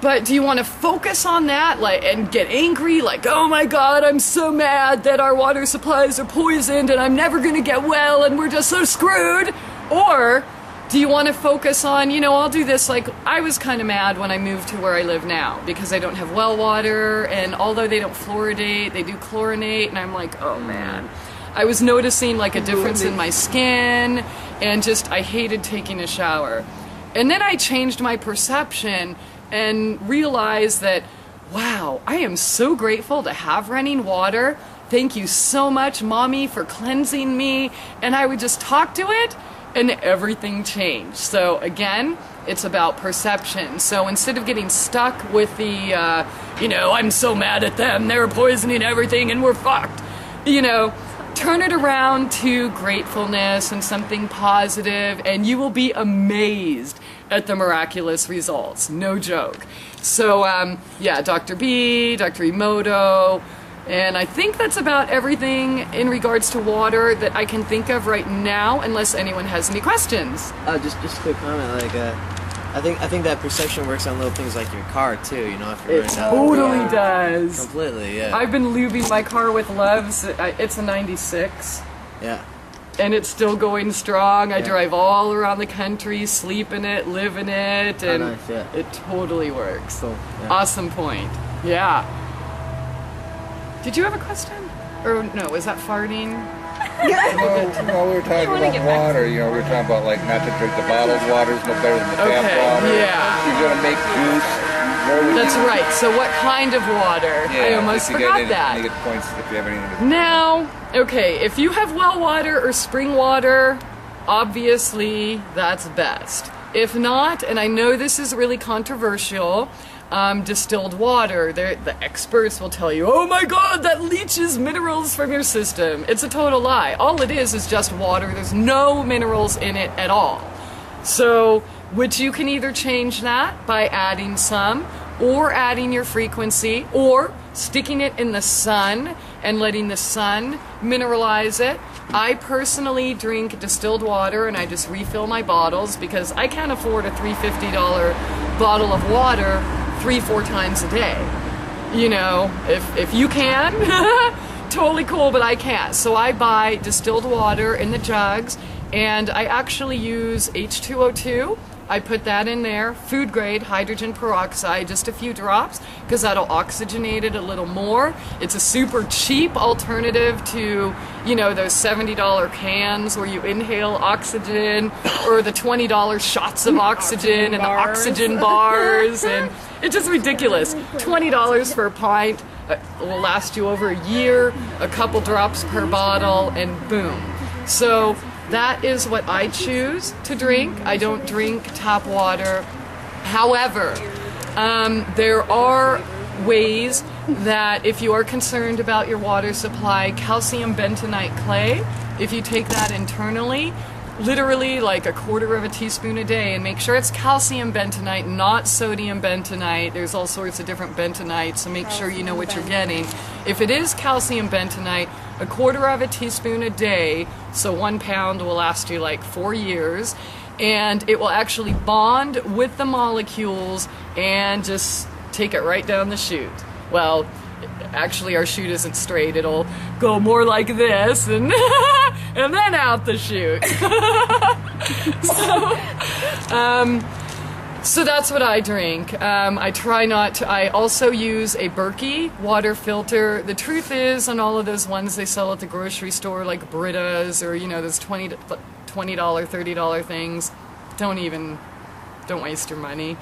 But do you want to focus on that, like, and get angry, like, "Oh my God, I'm so mad that our water supplies are poisoned and I'm never going to get well and we're just so screwed"? Or do you want to focus on, you know, I'll do this, like, I was kind of mad when I moved to where I live now because I don't have well water, and although they don't fluoridate, they do chlorinate, and I'm like, oh man. I was noticing like a difference in my skin, and just, I hated taking a shower. And then I changed my perception and realized that, wow, I am so grateful to have running water. Thank you so much, Mommy, for cleansing me. And I would just talk to it, and everything changed. So again, it's about perception. So instead of getting stuck with the, you know, I'm so mad at them, they're poisoning everything and we're fucked, you know, turn it around to gratefulness and something positive, and you will be amazed at the miraculous results. No joke. So, yeah, Dr. B, Dr. Emoto, and I think that's about everything in regards to water that I can think of right now, unless anyone has any questions. Just a quick comment. Like, I think that perception works on little things like your car too. You know, if you're It totally does. Completely, yeah. I've been lubing my car with Love's. It's a 96. Yeah. And it's still going strong. I drive all around the country, sleep in it, live in it, and nice, yeah. it totally works. Cool. Yeah. Awesome point. Yeah. Did you have a question? Or no, was that farting? No, we were talking about water. You know, we were talking about like not to drink the bottled water is no better than the tap water. Yeah. You're gonna make juice. That's right. So what kind of water? Yeah, I almost forgot that. You get points if you have anything. Now, okay, if you have well water or spring water, obviously that's best. If not, and I know this is really controversial, distilled water, the experts will tell you, oh my God, that leaches minerals from your system. It's a total lie. All it is just water. There's no minerals in it at all. So, which you can either change that by adding some, or adding your frequency, or sticking it in the sun and letting the sun mineralize it. I personally drink distilled water, and I just refill my bottles because I can't afford a $350 bottle of water 3-4 times a day. You know, if you can, totally cool, but I can't. So I buy distilled water in the jugs, and I actually use H2O2. I put that in there, food grade hydrogen peroxide, just a few drops, because that'll oxygenate it a little more. It's a super cheap alternative to, you know, those $70 cans where you inhale oxygen, or the $20 shots of oxygen and the oxygen bars, and it's just ridiculous. $20 for a pint will last you over a year, a couple drops per bottle, and boom. So that is what I choose to drink. I don't drink tap water. However, there are ways that if you are concerned about your water supply, calcium bentonite clay, if you take that internally, literally like a quarter of a teaspoon a day, and make sure it's calcium bentonite, not sodium bentonite. There's all sorts of different bentonites, so make sure you know what you're getting. If it is calcium bentonite, a quarter of a teaspoon a day, so 1 pound will last you like 4 years, and it will actually bond with the molecules and just take it right down the chute. Well, actually our chute isn't straight, it'll go more like this and and then out the chute. So that's what I drink. I try not to. I also use a Berkey water filter. The truth is, on all of those ones they sell at the grocery store, like Brita's or those $20, $30 things, don't waste your money.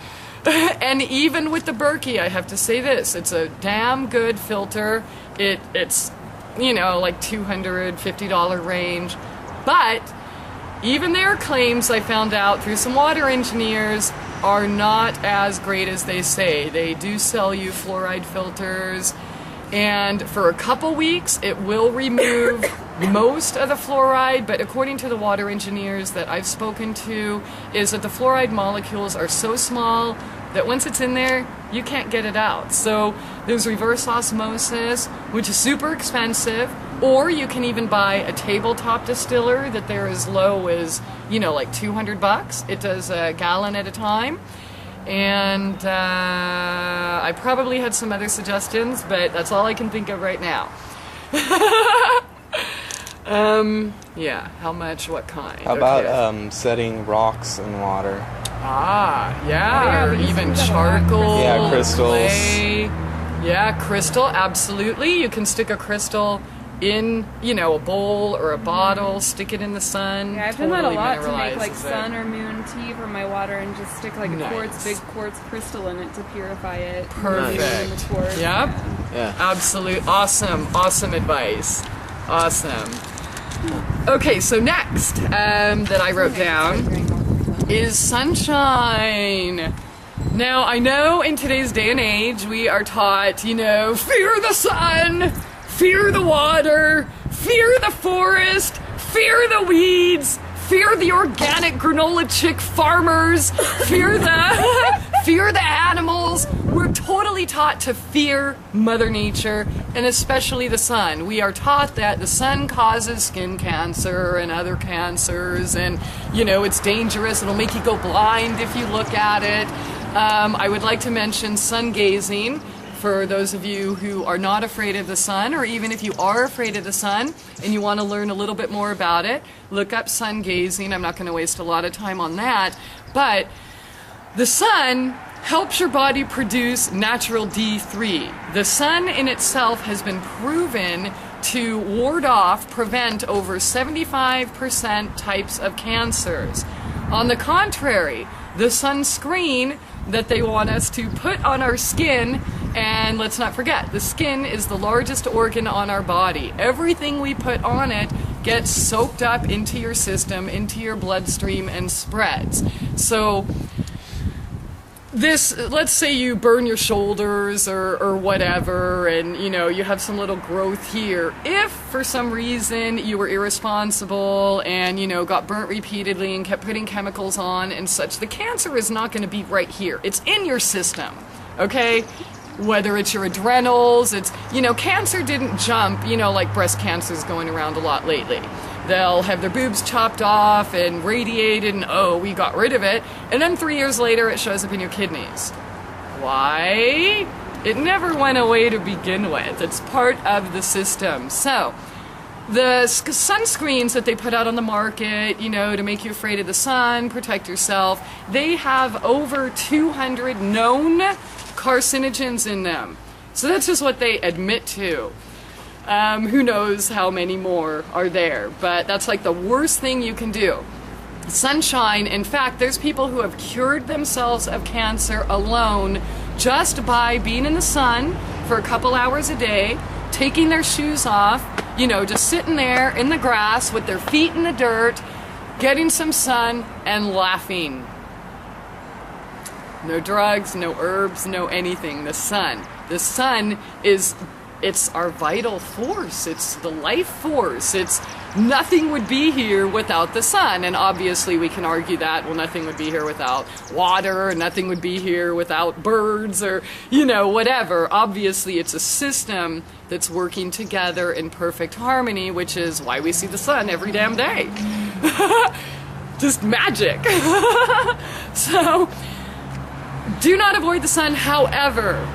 And even with the Berkey, I have to say this, it's a damn good filter. It's like $250 range. But even their claims, I found out through some water engineers, are not as great as they say. They do sell you fluoride filters, and for a couple weeks it will remove most of the fluoride, but according to the water engineers that I've spoken to, is that the fluoride molecules are so small that once it's in there, you can't get it out. So there's reverse osmosis, which is super expensive, or you can even buy a tabletop distiller that they're as low as, like $200. It does a gallon at a time. And I probably had some other suggestions, but that's all I can think of right now. Yeah, how much, what kind? How about setting rocks in water? Yeah, or even charcoal. Yeah, crystals. Clay. Yeah, crystal, absolutely. You can stick a crystal in, a bowl or a bottle, stick it in the sun. Yeah, I've done that a lot to make mineralizes sun or moon tea for my water and just stick like a big quartz crystal in it to purify it. Perfect. In the quartz. Yep. Yeah. Absolute. Awesome advice. Awesome. Okay, so next that I wrote down is sunshine. Now, I know in today's day and age we are taught, fear the sun, fear the water, fear the forest, fear the weeds, fear the organic granola chick farmers, fear the animals. We're totally taught to fear Mother Nature, and especially the sun. We are taught that the sun causes skin cancer and other cancers, and it's dangerous. It'll make you go blind if you look at it. I would like to mention sun gazing. For those of you who are not afraid of the sun, or even if you are afraid of the sun and you want to learn a little bit more about it, look up sun gazing. I'm not going to waste a lot of time on that, but the sun helps your body produce natural D3. The sun in itself has been proven to prevent over 75% types of cancers. On the contrary, the sunscreen that they want us to put on our skin, and let's not forget, the skin is the largest organ on our body. Everything we put on it gets soaked up into your system, into your bloodstream, and spreads. So let's say you burn your shoulders or whatever, and you have some little growth here. If for some reason you were irresponsible and got burnt repeatedly and kept putting chemicals on and such, the cancer is not going to be right here. It's in your system, okay? Whether it's your adrenals, it's cancer didn't jump, like breast cancer is going around a lot lately. They'll have their boobs chopped off and radiated, and we got rid of it. And then 3 years later, it shows up in your kidneys. Why? It never went away to begin with. It's part of the system. So, the sunscreens that they put out on the market, to make you afraid of the sun, protect yourself, they have over 200 known carcinogens in them. So that's just what they admit to. Who knows how many more are there, but that's like the worst thing you can do. Sunshine, in fact, there's people who have cured themselves of cancer alone just by being in the sun for a couple hours a day, taking their shoes off, just sitting there in the grass with their feet in the dirt, getting some sun and laughing. No drugs, no herbs, no anything, the sun. The sun is, it's our vital force. It's the life force. It's nothing would be here without the sun. And obviously we can argue that, well, nothing would be here without water, and nothing would be here without birds, or, you know, whatever. Obviously it's a system that's working together in perfect harmony, which is why we see the sun every damn day. Just magic. So, do not avoid the sun. However,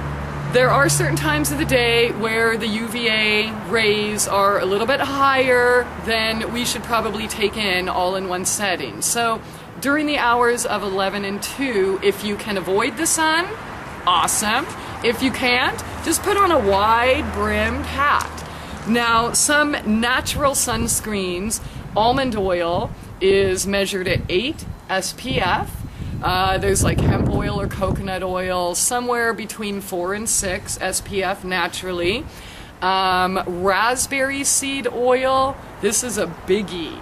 there are certain times of the day where the UVA rays are a little bit higher than we should probably take in all in one setting. So during the hours of 11 and 2, if you can avoid the sun, awesome. If you can't, just put on a wide-brimmed hat. Now, some natural sunscreens, almond oil is measured at 8 SPF. There's like hemp oil or coconut oil, somewhere between 4 and 6 SPF naturally. Raspberry seed oil, this is a biggie,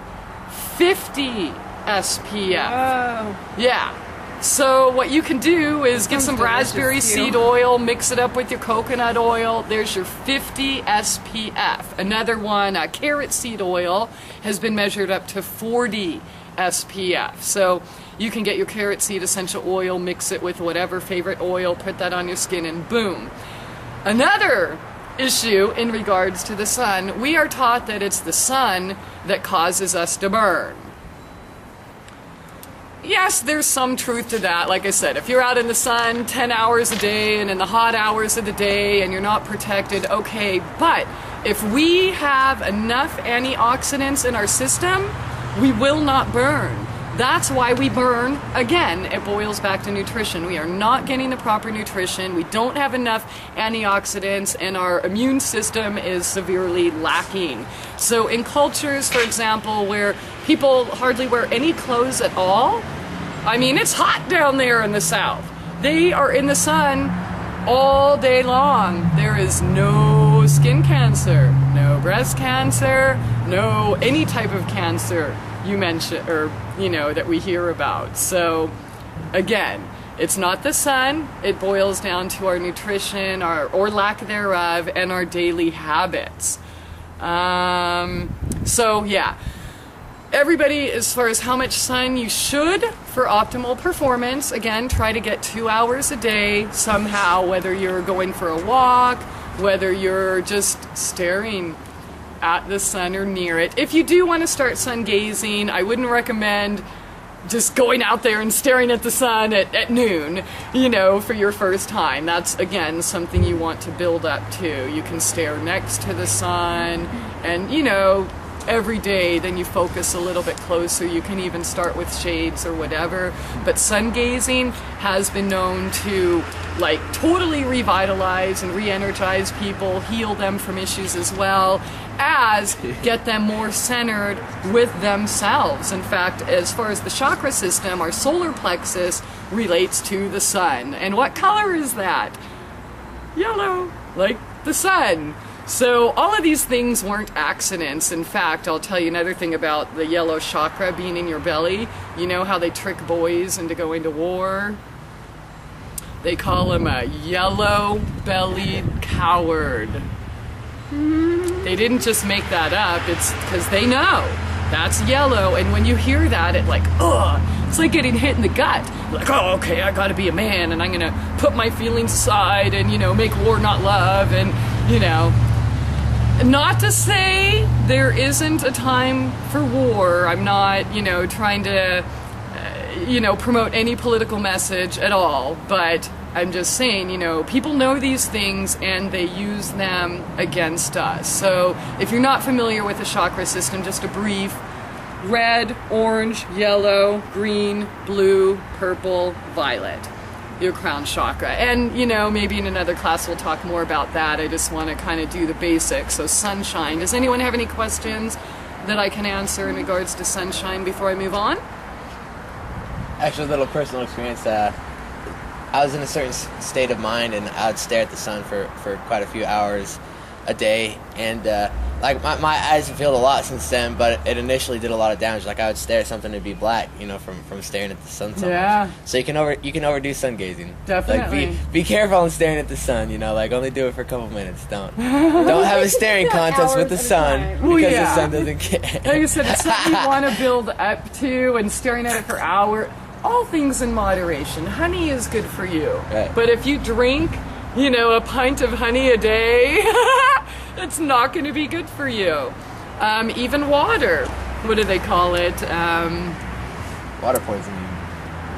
50 SPF. Oh. Yeah. So what you can do is get some raspberry seed oil, mix it up with your coconut oil. There's your 50 SPF. Another one, carrot seed oil, has been measured up to 40 SPF. So you can get your carrot seed essential oil, mix it with whatever favorite oil, put that on your skin, and boom. Another issue in regards to the sun, we are taught that it's the sun that causes us to burn. Yes, there's some truth to that. Like I said, if you're out in the sun 10 hours a day and in the hot hours of the day and you're not protected, okay. But if we have enough antioxidants in our system, we will not burn. That's why we burn. Again, it boils back to nutrition. We are not getting the proper nutrition. We don't have enough antioxidants, and our immune system is severely lacking. So in cultures, for example, where people hardly wear any clothes at all, I mean, it's hot down there in the South. They are in the sun all day long. There is no skin cancer, no breast cancer, no any type of cancer you mentioned, or you know, that we hear about. So again, it's not the sun, it boils down to our nutrition, or lack thereof, and our daily habits. So yeah, everybody, as far as how much sun you should for optimal performance, again, try to get 2 hours a day somehow, whether you're going for a walk, whether you're just staring at the sun or near it. If you do want to start sun gazing, I wouldn't recommend just going out there and staring at the sun at noon, you know, for your first time. That's, again, something you want to build up to. You can stare next to the sun, and, you know, every day, then you focus a little bit closer. You can even start with shades or whatever. But sun gazing has been known to like totally revitalize and re-energize people, heal them from issues, as well as get them more centered with themselves. In fact, as far as the chakra system, our solar plexus relates to the sun. And what color is that? Yellow, like the sun. So all of these things weren't accidents. In fact, I'll tell you another thing about the yellow chakra being in your belly. You know how they trick boys into going to war? They call him a yellow-bellied coward. They didn't just make that up. It's because they know that's yellow. And when you hear that, it like, ugh, it's like getting hit in the gut. Like, oh, okay, I gotta be a man, and I'm gonna put my feelings aside and, you know, make war not love, and, you know. Not to say there isn't a time for war. I'm not, you know, trying to, you know, promote any political message at all. But I'm just saying, you know, people know these things and they use them against us. So if you're not familiar with the chakra system, just a brief: red, orange, yellow, green, blue, purple, violet. Your crown chakra. And, you know, maybe in another class we'll talk more about that. I just want to kind of do the basics. So sunshine. Does anyone have any questions that I can answer in regards to sunshine before I move on? Actually, a little personal experience. I was in a certain state of mind, and I would stare at the sun for quite a few hours a day. And like my eyes have healed a lot since then, but it initially did a lot of damage. Like I would stare at something and it'd be black, you know, from staring at the sun so much. So you can overdo sun gazing. Definitely. Like be careful on staring at the sun, you know, like only do it for a couple minutes. Don't have a staring contest with the sun because the sun doesn't care. Like I said, it's something you want to build up to, and staring at it for hours. All things in moderation. Honey is good for you. Right. But if you drink, you know, a pint of honey a day, it's not going to be good for you. Even water. What do they call it? Water poisoning.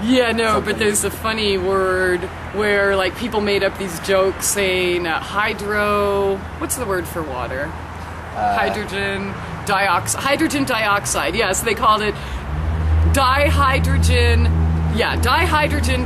Yeah, no, Something. but there's a funny word where, like, people made up these jokes saying what's the word for water? Hydrogen dioxide. Yes, they called it dihydrogen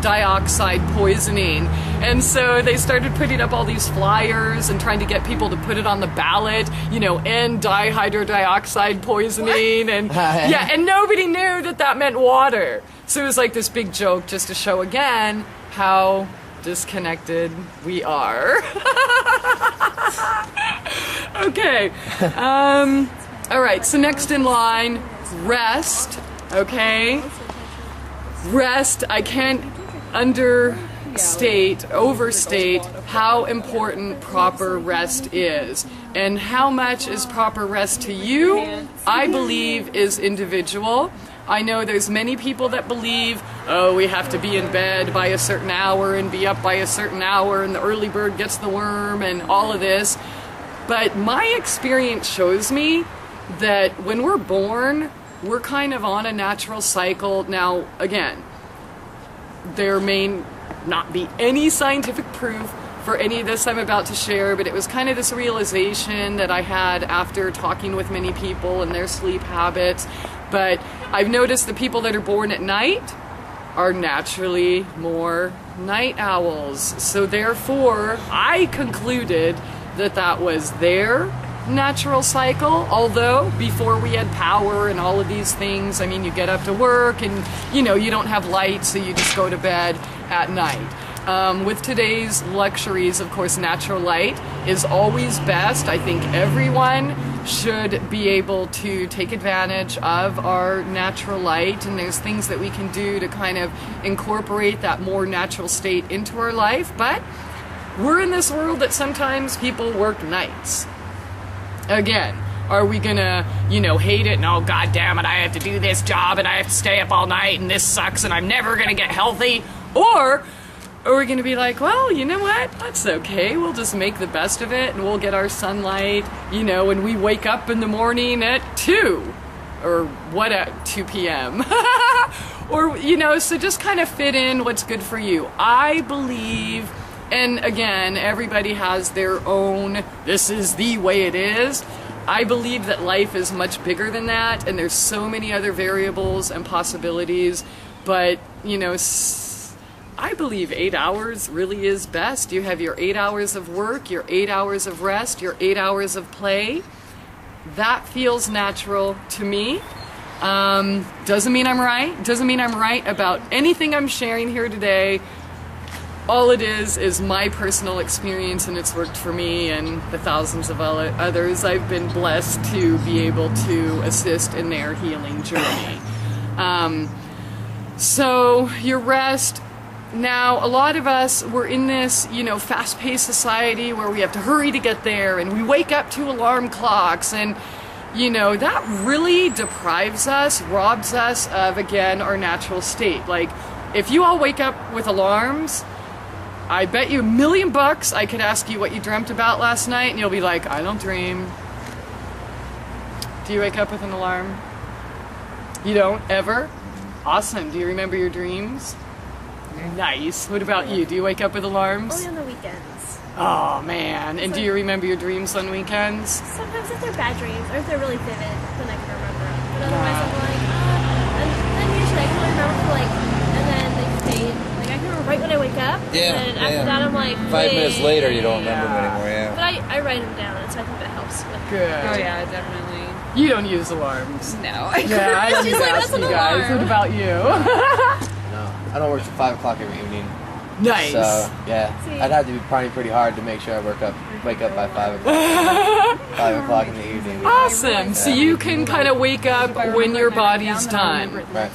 dioxide poisoning. And so they started putting up all these flyers and trying to get people to put it on the ballot, you know, end dihydrodioxide poisoning. And and nobody knew that meant water. So it was like this big joke just to show again how disconnected we are. Okay. All right, so next in line, rest. Okay? Rest, I can't overstate how important proper rest is. And how much is proper rest to you, I believe, is individual. I know there's many people that believe, we have to be in bed by a certain hour and be up by a certain hour and the early bird gets the worm and all of this. But my experience shows me that when we're born, we're kind of on a natural cycle. Now, again, there may not be any scientific proof for any of this I'm about to share, but it was kind of this realization that I had after talking with many people and their sleep habits. But I've noticed the people that are born at night are naturally more night owls. So therefore, I concluded that was their natural cycle. Although before we had power and all of these things, I mean, you get up to work and you know you don't have light, so you just go to bed at night. With today's luxuries, of course, natural light is always best. I think everyone should be able to take advantage of our natural light, and there's things that we can do to kind of incorporate that more natural state into our life. But we're in this world that sometimes people work nights. Again, are we gonna, hate it and, oh, God damn it, I have to do this job and I have to stay up all night and this sucks and I'm never gonna get healthy? Or are we gonna be like, well, you know what, that's okay, we'll just make the best of it and we'll get our sunlight, when we wake up in the morning at 2 or at 2 p.m. Or, so just kind of fit in what's good for you. I believe. And again, everybody has their own, this is the way it is. I believe that life is much bigger than that, and there's so many other variables and possibilities. But, I believe 8 hours really is best. You have your 8 hours of work, your 8 hours of rest, your 8 hours of play. That feels natural to me. Doesn't mean I'm right. Doesn't mean I'm right about anything I'm sharing here today. All it is my personal experience, and it's worked for me and the thousands of others I've been blessed to be able to assist in their healing journey. So your rest. Now, a lot of us, we're in this, fast-paced society where we have to hurry to get there, and we wake up to alarm clocks, and that really deprives us, robs us of, again, our natural state. Like, if you all wake up with alarms, I bet you $1 million I could ask you what you dreamt about last night, and you'll be like, I don't dream. Do you wake up with an alarm? You don't, ever? Awesome. Do you remember your dreams? Nice. What about you? Do you wake up with alarms? Only on the weekends. Oh, man. And do you remember your dreams on weekends? Sometimes if they're bad dreams, or if they're really vivid, then I can remember them. But otherwise I'm like, and then usually I can only remember for and then they fade. Like I can remember right when I wake up, and after that I'm like, 5 minutes later you don't remember them anymore, yeah. But I write them down, and so I think that helps with Good. Oh yeah, definitely. You don't use alarms. No. Yeah, I don't She's like, ask that's you an guys. alarm. What about you? No, I don't work till 5 o'clock every evening. Nice. So yeah, See. I'd have to be probably pretty hard to make sure I wake up by 5 o'clock. 5 o'clock in the evening. Awesome. So you can kind of wake up when your body's done. Right.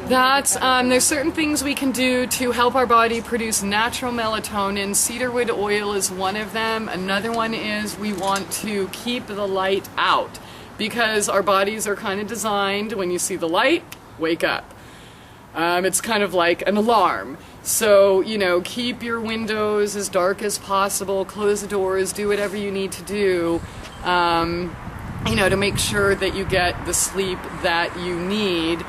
That's there's certain things we can do to help our body produce natural melatonin. Cedarwood oil is one of them. Another one is we want to keep the light out because our bodies are kind of designed when you see the light, wake up. It's kind of like an alarm. So, you know, keep your windows as dark as possible, close the doors, do whatever you need to do, you know, to make sure that you get the sleep that you need.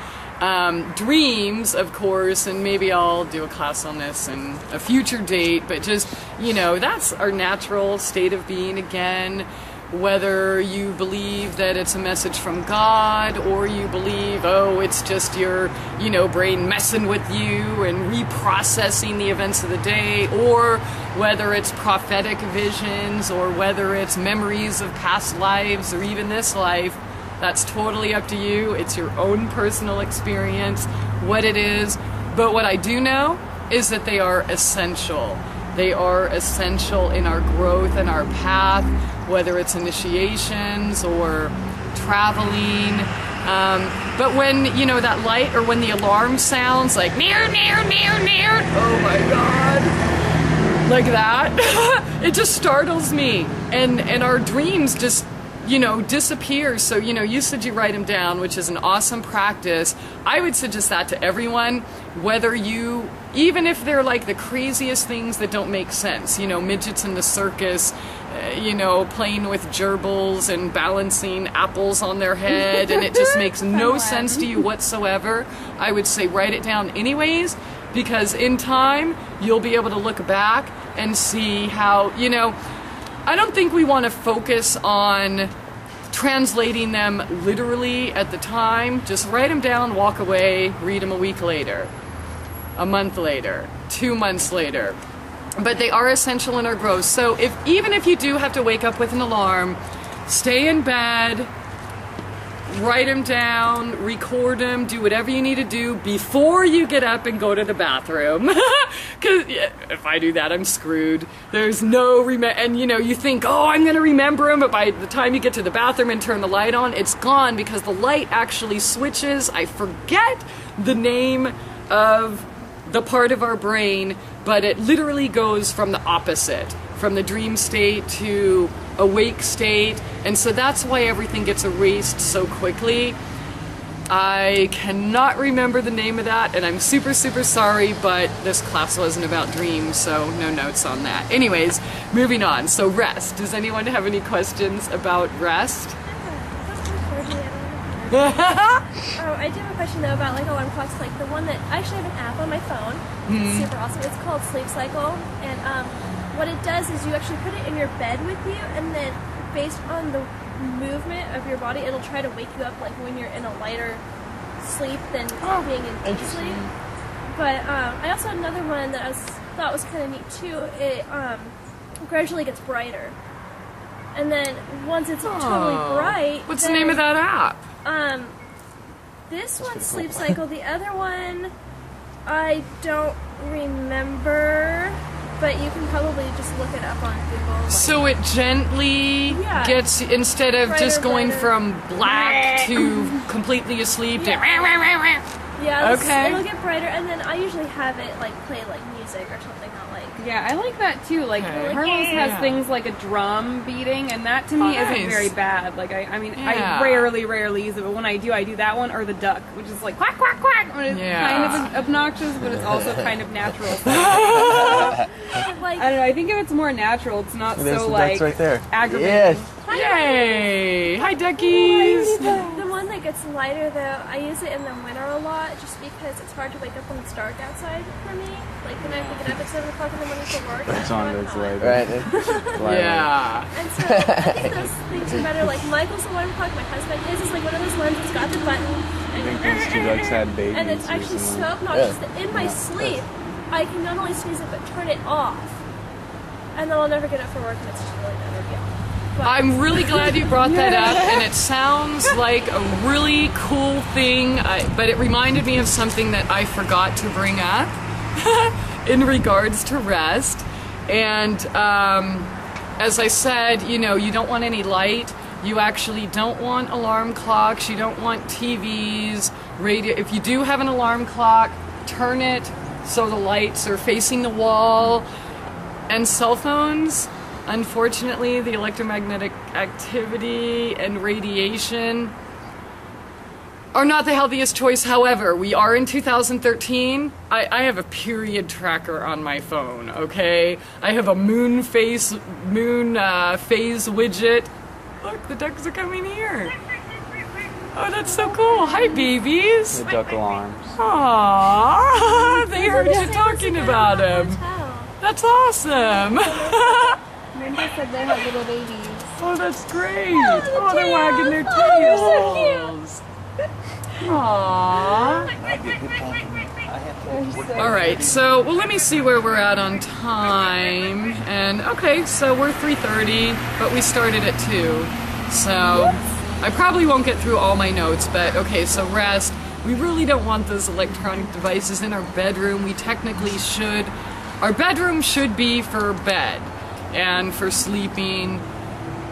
Dreams, of course, and maybe I'll do a class on this in a future date, but just, you know, that's our natural state of being again. Whether you believe that it's a message from God or you believe, oh, it's just your, you know, brain messing with you and reprocessing the events of the day, or whether it's prophetic visions or whether it's memories of past lives or even this life, that's totally up to you. It's your own personal experience, what it is. But what I do know is that they are essential. They are essential in our growth and our path, whether it's initiations or traveling. But when, you know, that light or when the alarm sounds like near, near, near, near, oh my God, like that, it just startles me. And our dreams just, you know, disappear. So, you know, you said you write them down, which is an awesome practice. I would suggest that to everyone, whether you, even if they're like the craziest things that don't make sense, you know, midgets in the circus, you know, playing with gerbils and balancing apples on their head, and it just makes no sense to you whatsoever. I would say write it down anyways, because in time, you'll be able to look back and see how, you know, I don't think we want to focus on translating them literally at the time. Just write them down, walk away, read them a week later, a month later, 2 months later. But they are essential in our growth. So even if you do have to wake up with an alarm, stay in bed, write them down, record them, do whatever you need to do before you get up and go to the bathroom. Because if I do that, I'm screwed. There's no and you know, you think, oh, I'm going to remember them, but by the time you get to the bathroom and turn the light on, it's gone because the light actually switches. I forget the name of the part of our brain, but it literally goes from the opposite, from the dream state to awake state, and so that's why everything gets erased so quickly. I cannot remember the name of that, and I'm super, super sorry, but this class wasn't about dreams, so no notes on that. Anyways, moving on. So rest. Does anyone have any questions about rest? Oh, I do have a question though about like alarm clocks, like the one that I actually have an app on my phone. It's super awesome. It's called Sleep Cycle, and what it does is you actually put it in your bed with you, and then based on the movement of your body, it'll try to wake you up like when you're in a lighter sleep than being in deep sleep. But I also had another one that I thought was kind of neat too. It gradually gets brighter, and then once it's totally bright, what's the name of that app? This one's Sleep Cycle. The other one, I don't remember, but you can probably just look it up on Google. Like, so it gently gets, instead of brighter, just going brighter. from black to completely asleep to yeah, it'll get brighter, and then I usually have it like play like music or something. Not like Yeah, I like that too. Like Carlos has things like a drum beating, and that to me isn't very bad. Like I mean, I rarely use it, but when I do that one or the duck, which is like quack quack quack. When it's kind of obnoxious, but it's also kind of natural. like, I don't know. I think if it's more natural, it's not so like right there. aggravating. Yay! Hi, duckies! The one that gets lighter though, I use it in the winter a lot, just because it's hard to wake up when it's dark outside for me. Like when I have to get up at 7 o'clock in the morning for work. It's on its way. Right. Yeah. And so I think those things are better. Like Michael's alarm clock, my husband, his is like one of those ones that's got the button. I think those two ducks had babies. And it's actually so obnoxious that in my sleep, I can not only snooze it, but turn it off. And then I'll never get up for work, and it's just really never be off. I'm really glad you brought that up, and it sounds like a really cool thing, but it reminded me of something that I forgot to bring up. in regards to rest. And as I said, you know, you don't want any light. You actually don't want alarm clocks. You don't want TVs, radio. If you do have an alarm clock, turn it so the lights are facing the wall. And cell phones, unfortunately, the electromagnetic activity and radiation are not the healthiest choice. However, we are in 2013. I have a period tracker on my phone, okay? I have a moon phase widget. Look, the ducks are coming here. Oh, that's so cool. Hi, babies. The duck alarms. Aww, they heard you talking about them. That's awesome. Linda said they have little babies. Oh, that's great. Oh, they're wagging their tails. Aww. All right, so, well, let me see where we're at on time. And, okay, so we're 3:30, but we started at 2. So, I probably won't get through all my notes, but, okay, so rest. We really don't want those electronic devices in our bedroom. We technically should. Our bedroom should be for bed and for sleeping.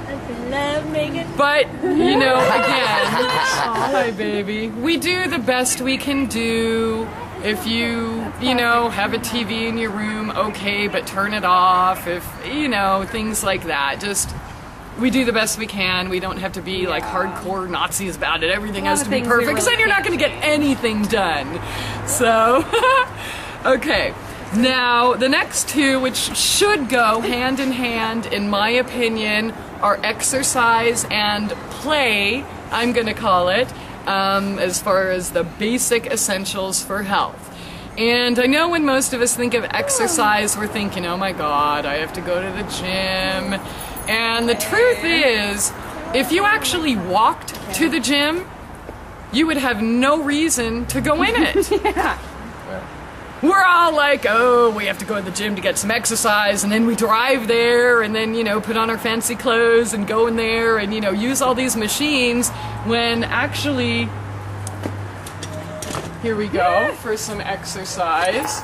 I love Megan. But, you know, again, oh, hi baby. We do the best we can do. If you know, have a TV in your room, okay, but turn it off. If, you know, things like that. Just, we do the best we can. We don't have to be like hardcore Nazis about it. Everything has to be perfect, because then you're not going to get anything done. So, okay. Now, the next two, which should go hand in hand, in my opinion, are exercise and play, I'm going to call it, as far as the basic essentials for health. And I know when most of us think of exercise, we're thinking, oh my God, I have to go to the gym. And the truth is, if you actually walked to the gym, you would have no reason to go in it. Yeah. We're all like, oh, we have to go to the gym to get some exercise, and then we drive there, and then, you know, put on our fancy clothes and go in there and, you know, use all these machines, when actually, here we go for some exercise.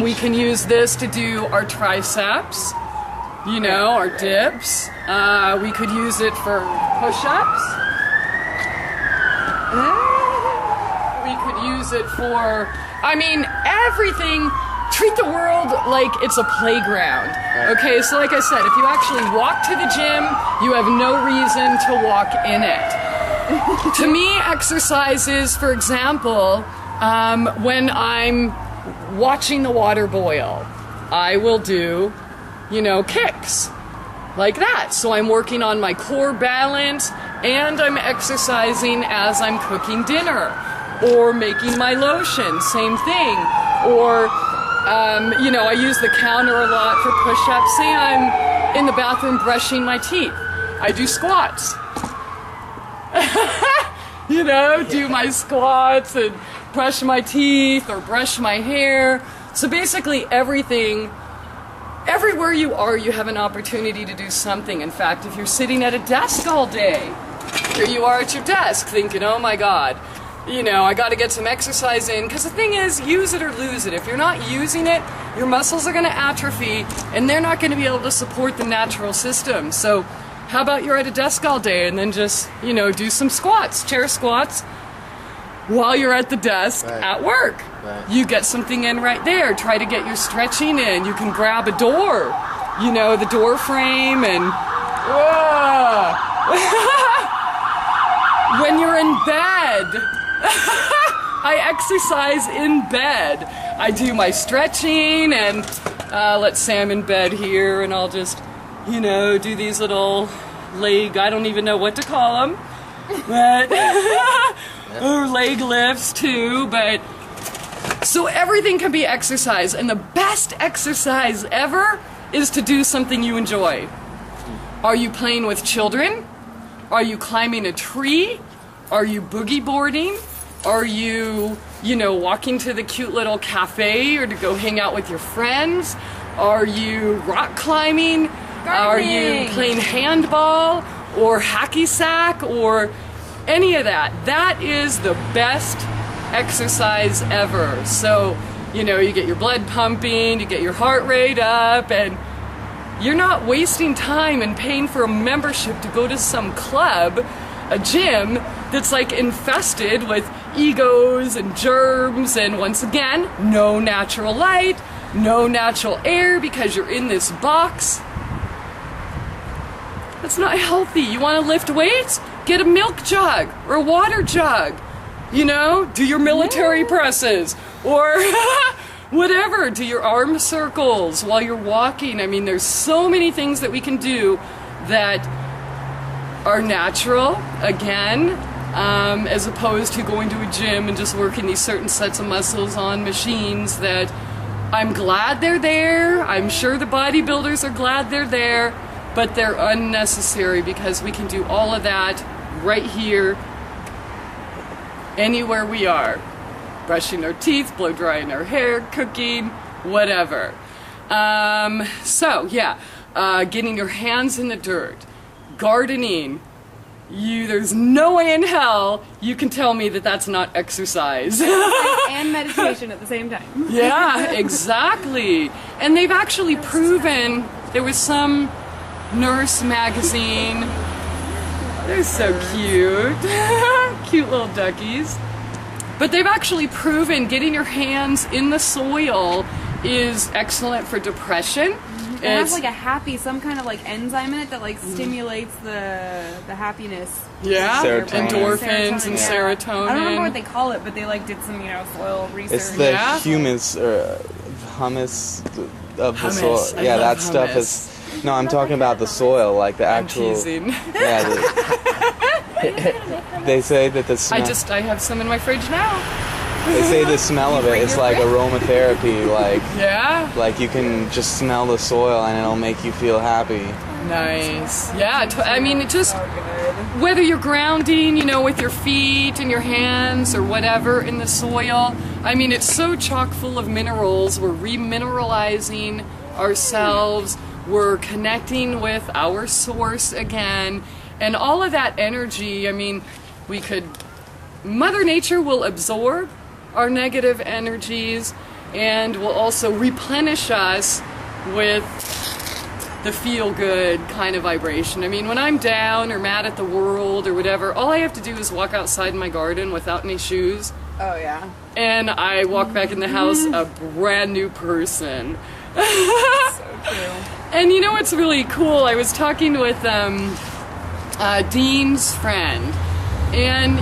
We can use this to do our triceps, you know, our dips. We could use it for push-ups. We could use it for, I mean, everything. Treat the world like it's a playground. Okay, so like I said, if you actually walk to the gym, you have no reason to walk in it. To me, exercise is, for example, when I'm watching the water boil, I will do, you know, kicks like that. So I'm working on my core balance, and I'm exercising as I'm cooking dinner. Or making my lotion, same thing. Or, you know, I use the counter a lot for push-ups. Say I'm in the bathroom brushing my teeth. I do squats. You know, do my squats and brush my teeth or brush my hair. So basically everything, everywhere you are, you have an opportunity to do something. In fact, if you're sitting at a desk all day, here you are at your desk thinking, oh my God, you know, I got to get some exercise in, because the thing is, use it or lose it. If you're not using it, your muscles are going to atrophy, and they're not going to be able to support the natural system. So how about you're at a desk all day and then just, you know, do some squats, chair squats, while you're at the desk at work. Right. You get something in right there. Try to get your stretching in. You can grab a door, you know, the door frame, and when you're in bed, I exercise in bed. I do my stretching, and let's say I'm in bed here, and I'll just, you know, do these little leg, I don't even know what to call them, but or leg lifts too. But so everything can be exercise, and the best exercise ever is to do something you enjoy. Are you playing with children? Are you climbing a tree? Are you boogie boarding? Are you, you know, walking to the cute little cafe or to go hang out with your friends? Are you rock climbing? Gardening. Are you playing handball or hacky sack or any of that? That is the best exercise ever. So you know, you get your blood pumping, you get your heart rate up, and you're not wasting time and paying for a membership to go to some club, a gym that's like infested with egos and germs, and once again, no natural light, no natural air because you're in this box. That's not healthy. You want to lift weights? Get a milk jug or a water jug. You know, do your military presses or whatever. Do your arm circles while you're walking. I mean, there's so many things that we can do that are natural, again, as opposed to going to a gym and just working these certain sets of muscles on machines that I'm glad they're there. I'm sure the bodybuilders are glad they're there, but they're unnecessary because we can do all of that right here, anywhere we are. Brushing our teeth, blow drying our hair, cooking, whatever. So yeah, getting your hands in the dirt, gardening. There's no way in hell you can tell me that that's not exercise. And meditation at the same time. Yeah, exactly. And they've actually proven, there was some nurse magazine. They're so cute. Cute little duckies. But they've actually proven getting your hands in the soil is excellent for depression. It has like a happy, some kind of like enzyme in it that like stimulates the happiness. Yeah, Serotonin. endorphins and Yeah. serotonin. I don't remember what they call it, but they like did some, soil research. It's the Yeah. humus or hummus of the Hummus. soil. I Yeah, love that stuff hummus. is. No, I'm talking about the soil, like the I'm actual. teasing. Yeah, they say that the smell. I have some in my fridge now. They say the smell of it is like aromatherapy. Like you can just smell the soil and it'll make you feel happy. Nice. Yeah, I mean, it just, whether you're grounding, with your feet and your hands or whatever in the soil, I mean, it's so chock full of minerals. We're remineralizing ourselves. We're connecting with our source again. And all of that energy, I mean, Mother Nature will absorb our negative energies and will also replenish us with the feel-good kind of vibration. I mean, when I'm down or mad at the world or whatever, all I have to do is walk outside in my garden without any shoes. Oh yeah. And I walk back in the house a brand new person. So true. And you know what's really cool? I was talking with Dean's friend, and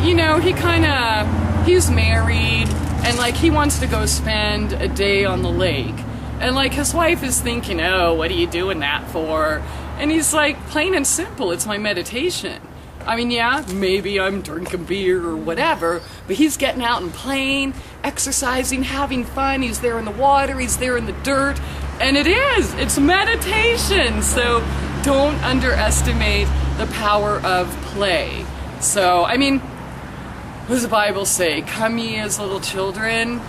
he's married, and he wants to go spend a day on the lake, and his wife is thinking, oh, what are you doing that for? And he's like, plain and simple, it's my meditation. I mean, yeah, maybe I'm drinking beer or whatever, but he's getting out and playing, exercising, having fun. He's there in the water, he's there in the dirt, and it's meditation. So don't underestimate the power of play. So, I mean, what does the Bible say? Come ye as little children.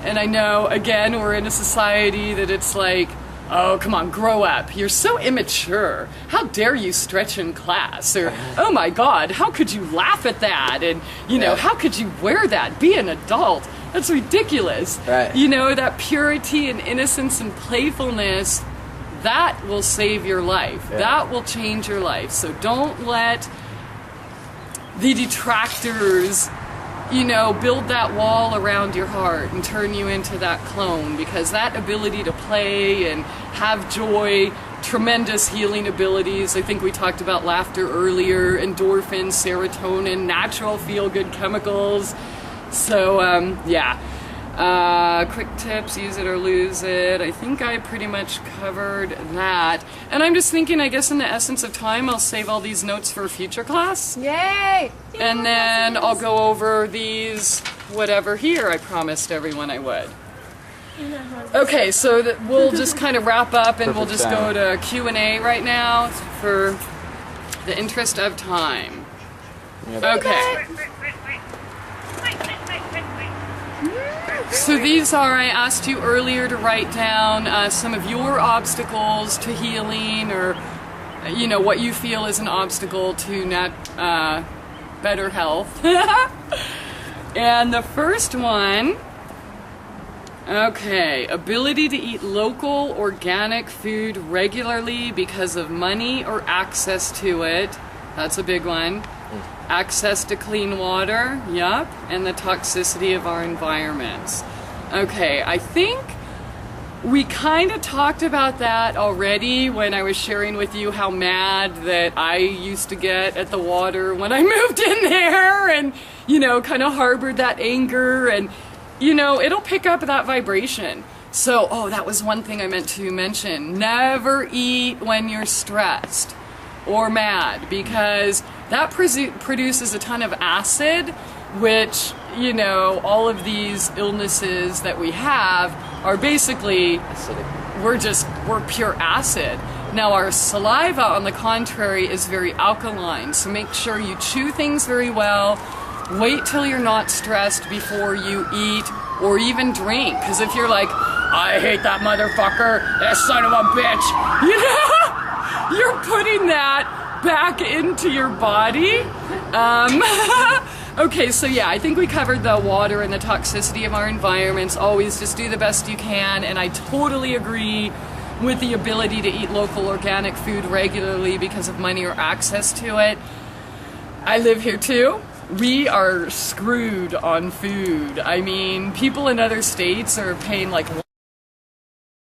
And I know, again, we're in a society that it's like, oh, come on, grow up. You're so immature. How dare you stretch in class? Or, oh my God, how could you laugh at that? And, how could you wear that? Be an adult. That's ridiculous. Right. That purity and innocence and playfulness, that will save your life. Yeah. That will change your life. So don't let the detractors build that wall around your heart and turn you into that clone, because that ability to play and have joy, tremendous healing abilities. I think we talked about laughter earlier, endorphins, serotonin, natural feel-good chemicals. So, quick tips, use it or lose it. I think I pretty much covered that. And I'm just thinking, I guess in the essence of time, I'll save all these notes for a future class. Yay! And then I'll go over these, whatever here I promised everyone I would. Okay, so we'll just kind of wrap up and we'll just go to Q&A right now for the interest of time. Okay. So these are, I asked you earlier to write down some of your obstacles to healing, or what you feel is an obstacle to better health. And the first one Okay, ability to eat local organic food regularly because of money or access to it. That's a big one. Access to clean water, yep, and the toxicity of our environments. Okay, I think we kind of talked about that already when I was sharing with you how mad that I used to get at the water when I moved in there and, you know, kind of harbored that anger and, you know, it'll pick up that vibration. So, oh, that was one thing I meant to mention. Never eat when you're stressed or mad because that produces a ton of acid, which, you know, all of these illnesses that we have are basically, we're pure acid. Now our saliva, on the contrary, is very alkaline, so make sure you chew things very well. Wait till you're not stressed before you eat or even drink, because if you're like, I hate that motherfucker, that son of a bitch, you know, you're putting that back into your body. Okay, so yeah, I think we covered the water and the toxicity of our environments. Always just do the best you can, and I totally agree with the ability to eat local organic food regularly because of money or access to it. I live here too. We are screwed on food. I mean, people in other states are paying like...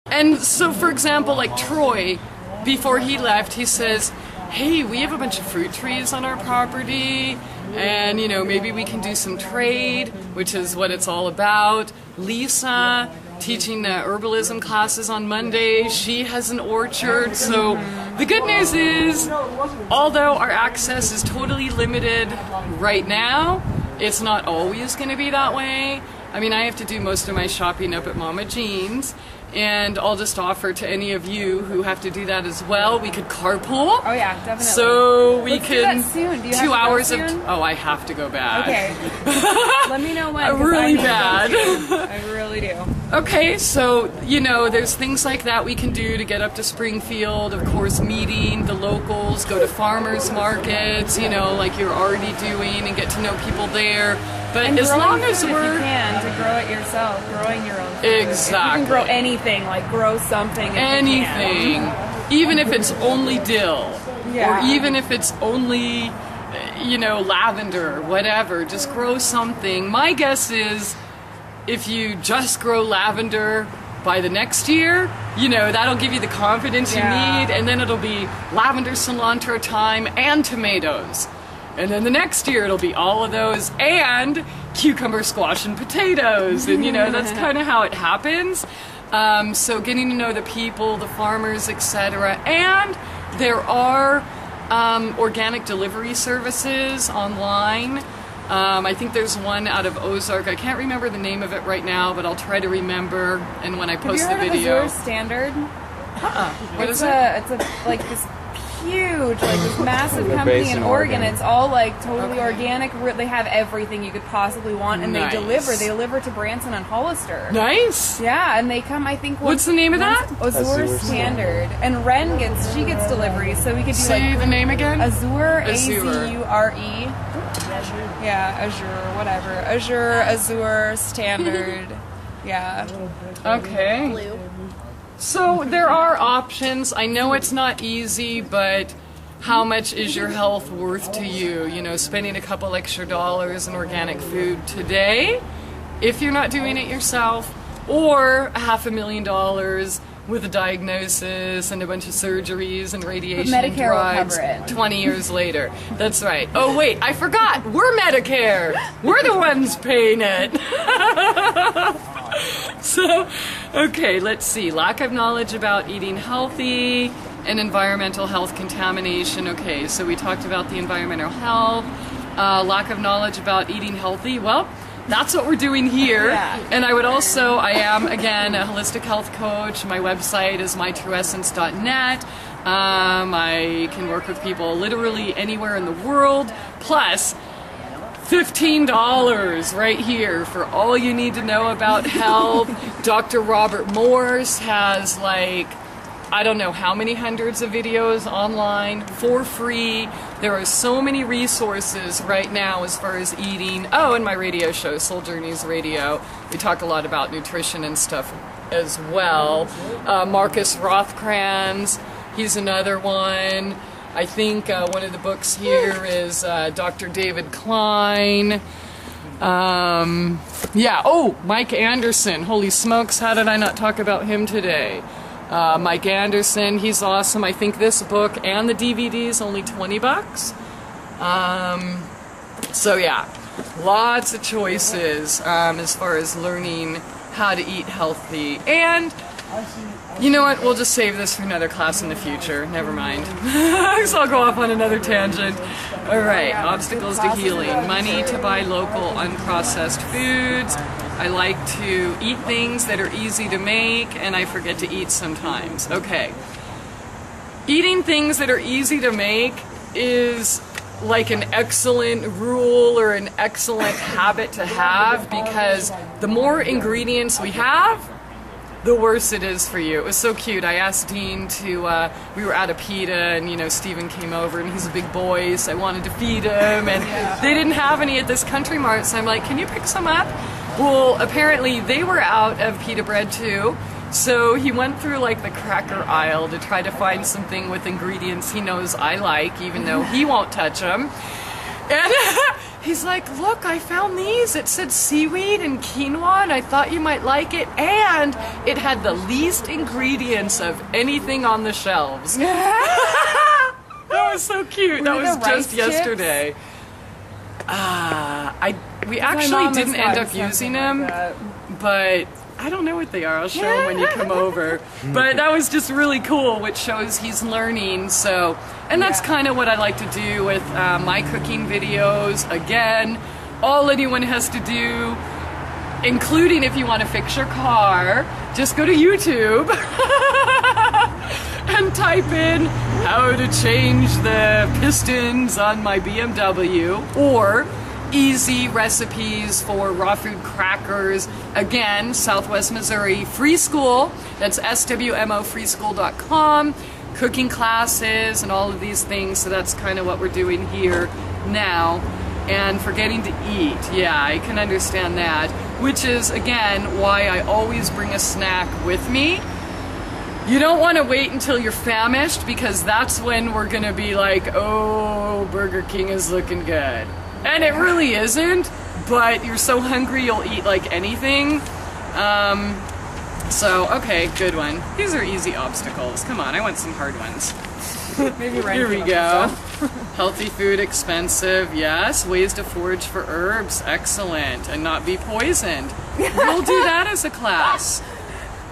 And so, for example, like Troy, before he left, he says, hey, we have a bunch of fruit trees on our property, and, you know, maybe we can do some trade, which is what it's all about. Lisa, teaching the herbalism classes on Monday, she has an orchard. So the good news is, although our access is totally limited right now, it's not always going to be that way. I mean, I have to do most of my shopping up at Mama Jean's, and I'll just offer to any of you who have to do that as well, we could carpool. Oh yeah, definitely. So we Let's can do that soon. Do you 2 have to go hours soon? of... Oh, I have to go back. Okay. Let me know when. 'cause Really I need to go bad. too. I really do. Okay, so, you know, there's things like that we can do to get up to Springfield. Of course, meeting the locals, go to farmers markets, you know, like you're already doing, and get to know people there. But And as growing long as food if we're... you can, to grow it yourself, growing your own food. Exactly. You can grow anything, like grow something if you Anything. can. Even if it's only dill. Yeah. Or even if it's only, you know, lavender, whatever. Just grow something. My guess is if you just grow lavender by the next year, you know, that'll give you the confidence you need, and then it'll be lavender, cilantro, thyme, and tomatoes. And then the next year it'll be all of those and cucumber, squash, and potatoes. And, you know, that's kind of how it happens. So getting to know the people, the farmers, etc. And there are organic delivery services online. I think there's one out of Ozark. I can't remember the name of it right now, but I'll try to remember. And when I post the video... Have you heard of Azure Standard? What is it? It's like this huge, like this massive They're company based in in Oregon. Oregon. It's all like totally organic. They have everything you could possibly want, and Nice. they deliver to Branson and Hollister. Nice! Yeah, and they come. I think. What's the name of that? Azure Azure Standard. And Ren gets deliveries, so we could do Say like the name again? Azure, Azure. Azure. Yeah, Azure, whatever. Azure Standard. Yeah. Okay. Blue. So there are options. I know it's not easy, but how much is your health worth to you? You know, spending a couple extra dollars in organic food today, if you're not doing it yourself, or $500,000 with a diagnosis and a bunch of surgeries and radiation But Medicare will drugs cover it. 20 years later. That's right. Oh wait, I forgot. We're Medicare. We're the ones paying it. So, okay, let's see. Lack of knowledge about eating healthy and environmental health contamination. Okay, so we talked about the environmental health. Lack of knowledge about eating healthy. Well, that's what we're doing here. Yeah. And I would also, I am, again, a holistic health coach. My website is mytrueessence.net. I can work with people literally anywhere in the world. Plus, $15 right here for all you need to know about health. Dr. Robert Morse has like, I don't know how many hundreds of videos online for free. There are so many resources right now as far as eating. Oh, and my radio show, Soul Journeys Radio, we talk a lot about nutrition and stuff as well. Marcus Rothkranz, he's another one. I think one of the books here is Dr. David Klein. Yeah, oh, Mike Anderson. Holy smokes, how did I not talk about him today? Mike Anderson, he's awesome. I think this book and the DVD is only $20. So yeah, lots of choices as far as learning how to eat healthy. And you know what, we'll just save this for another class in the future. Never mind. So I'll go off on another tangent. Alright, obstacles to healing. Money to buy local unprocessed foods. I like to eat things that are easy to make, and I forget to eat sometimes. Okay. Eating things that are easy to make is like an excellent rule or an excellent habit to have, because the more ingredients we have, the worse it is for you. It was so cute. I asked Dean to, we were at a pita, and you know, Steven came over, and he's a big boy, so I wanted to feed him, and they didn't have any at this Country Mart, so I'm like, can you pick some up? Well, apparently they were out of pita bread too, so he went through like the cracker aisle to try to find something with ingredients he knows I like, even though he won't touch them. And he's like, look, I found these. It said seaweed and quinoa, and I thought you might like it. And it had the least ingredients of anything on the shelves. That was so cute. That was just yesterday. We actually didn't end up using them, but I don't know what they are. I'll show him when you come over. But that was just really cool, which shows he's learning. So, and that's kind of what I like to do with my cooking videos. Again, all anyone has to do, including if you want to fix your car, just go to YouTube and type in how to change the pistons on my BMW, or easy recipes for raw food crackers. Again, Southwest Missouri Free School, that's SWMO freeschool.com, cooking classes and all of these things. So that's kind of what we're doing here now. And forgetting to eat, yeah, I can understand that, which is again why I always bring a snack with me. You don't want to wait until you're famished, because that's when we're gonna be like, oh, Burger King is looking good. And it really isn't, but you're so hungry you'll eat like anything. So, okay, good one. These are easy obstacles. Come on, I want some hard ones. Maybe Here we go. Healthy food, expensive, yes. Ways to forage for herbs, excellent. And not be poisoned. We'll do that as a class.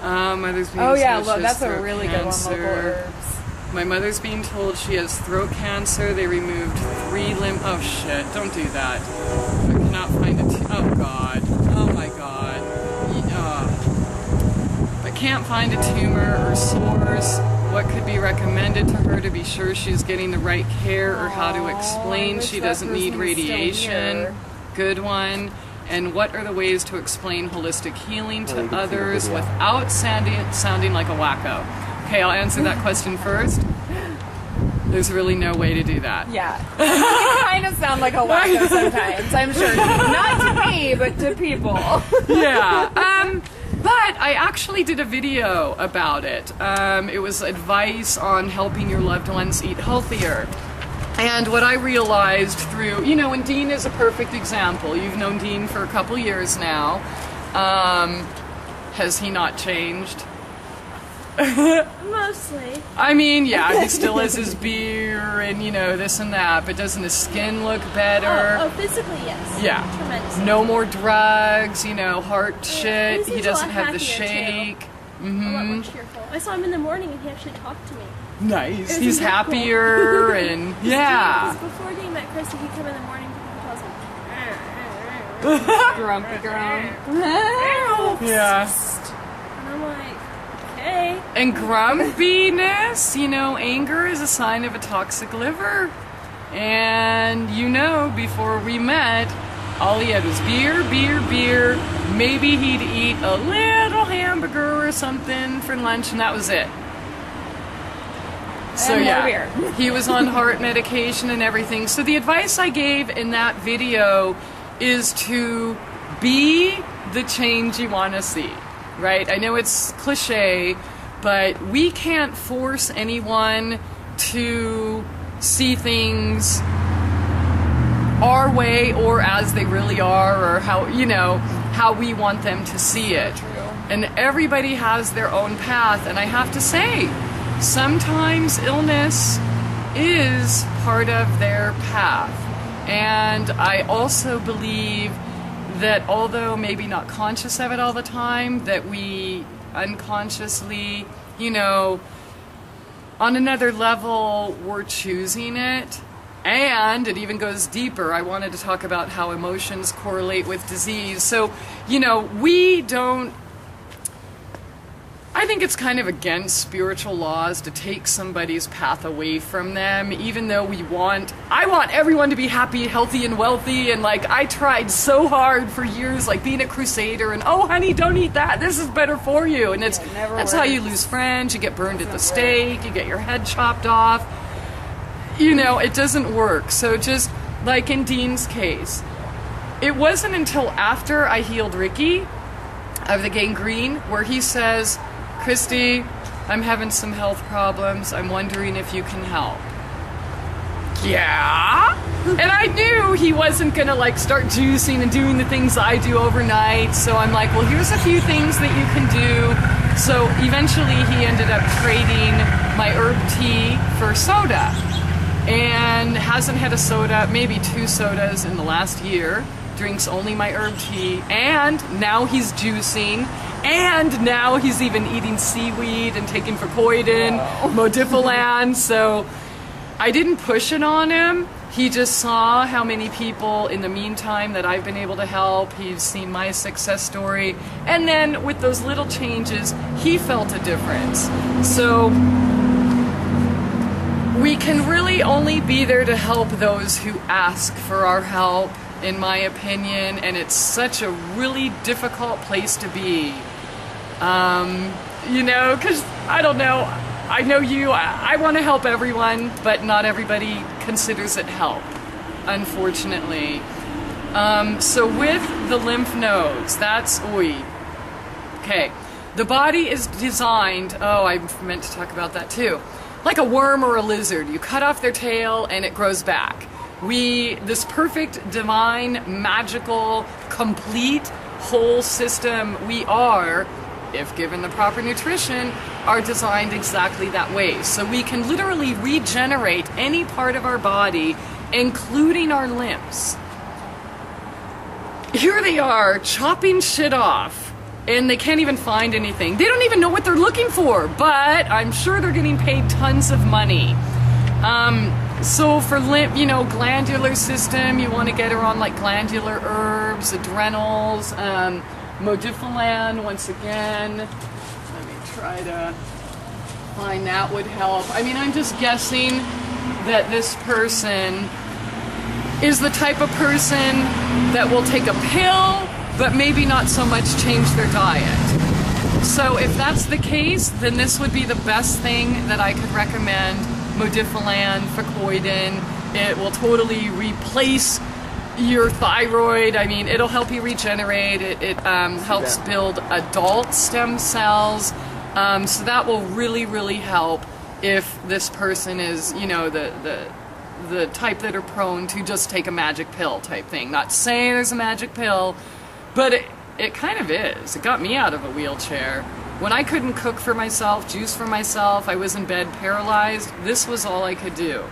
Mother's being look, that's a really good one, local herbs. My mother's being told she has throat cancer. They removed 3 limbs. Oh shit, don't do that. I cannot find it. Oh god. Oh my god. I can't find a tumor or source. What could be recommended to her to be sure she's getting the right care, or how to explain she doesn't need radiation? Good one. And what are the ways to explain holistic healing to others without sounding like a wacko? Okay, I'll answer that question first. There's really no way to do that. Yeah. You kind of sound like a wacko sometimes, I'm sure. Not to me, but to people. Yeah. But I actually did a video about it. It was advice on helping your loved ones eat healthier. And what I realized through, you know, and Dean is a perfect example. You've known Dean for a couple years now. Has he not changed? Mostly. I mean, yeah, he still has his beer and, you know, this and that, but doesn't his skin look better? Oh, physically, yes. Yeah. Tremendously. No more drugs, you know, heart shit. He He doesn't have the happier, shake. too. A lot more cheerful. I saw him in the morning and he actually talked to me. Nice. It He's was incredible. happier and, yeah. Because before he met Christie, he'd come in the morning and he was Grumpy girl. Yeah. and I'm like, okay. And grumpiness, you know, anger is a sign of a toxic liver. And, you know, before we met, all he had was beer, beer, beer. Maybe he'd eat a little hamburger or something for lunch, and that was it. So And more yeah, beer. he was on heart medication and everything. So the advice I gave in that video is to be the change you want to see, right? I know it's cliche, but we can't force anyone to see things our way or as they really are, or how, you know, how we want them to see it. And everybody has their own path, and I have to say, sometimes illness is part of their path. And I also believe that although maybe not conscious of it all the time, that we unconsciously, you know, on another level, we're choosing it. And it even goes deeper. I wanted to talk about how emotions correlate with disease. So, you know, we don't, I think it's kind of against spiritual laws to take somebody's path away from them, even though I want everyone to be happy, healthy, and wealthy, and like, I tried so hard for years, like being a crusader, and oh honey, don't eat that, this is better for you, and that's how you lose friends, you get burned at the stake, you get your head chopped off, you know, it doesn't work. So just like in Dean's case, it wasn't until after I healed Ricky of the gangrene where he says, Christie, I'm having some health problems. I'm wondering if you can help. Yeah? And I knew he wasn't gonna like start juicing and doing the things I do overnight. So I'm like, well, here's a few things that you can do. So eventually he ended up trading my herb tea for soda. And hasn't had a soda, maybe 2 sodas in the last year. Drinks only my herb tea. And now he's juicing. And now he's even eating seaweed and taking Vercoidin, Modifilan. So I didn't push it on him. He just saw how many people in the meantime that I've been able to help. He's seen my success story. And then with those little changes, he felt a difference. So we can really only be there to help those who ask for our help, in my opinion, and it's such a really difficult place to be. You know, because I don't know, I know you, I want to help everyone, but not everybody considers it help, unfortunately. So with the lymph nodes, that's okay. The body is designed, I meant to talk about that too, like a worm or a lizard. You cut off their tail and it grows back. This perfect, divine, magical, complete, whole system we are, if given the proper nutrition, are designed exactly that way. So we can literally regenerate any part of our body, including our limbs. Here they are, chopping shit off, and they can't even find anything. They don't even know what they're looking for, but I'm sure they're getting paid tons of money. So for glandular system, you want to get her on like glandular herbs, adrenals, Modifilan, once again. Let me try to find that would help. I mean, I'm just guessing that this person is the type of person that will take a pill, but maybe not so much change their diet. So if that's the case, then this would be the best thing that I could recommend. Modifilan, Vercoidin. It will totally replace your thyroid. I mean, it'll help you regenerate. It helps build adult stem cells. So that will really, really help if this person is, you know, the type that are prone to just take a magic pill type thing. Not saying there's a magic pill, but it kind of is. It got me out of a wheelchair. When I couldn't cook for myself, juice for myself, I was in bed paralyzed, this was all I could do.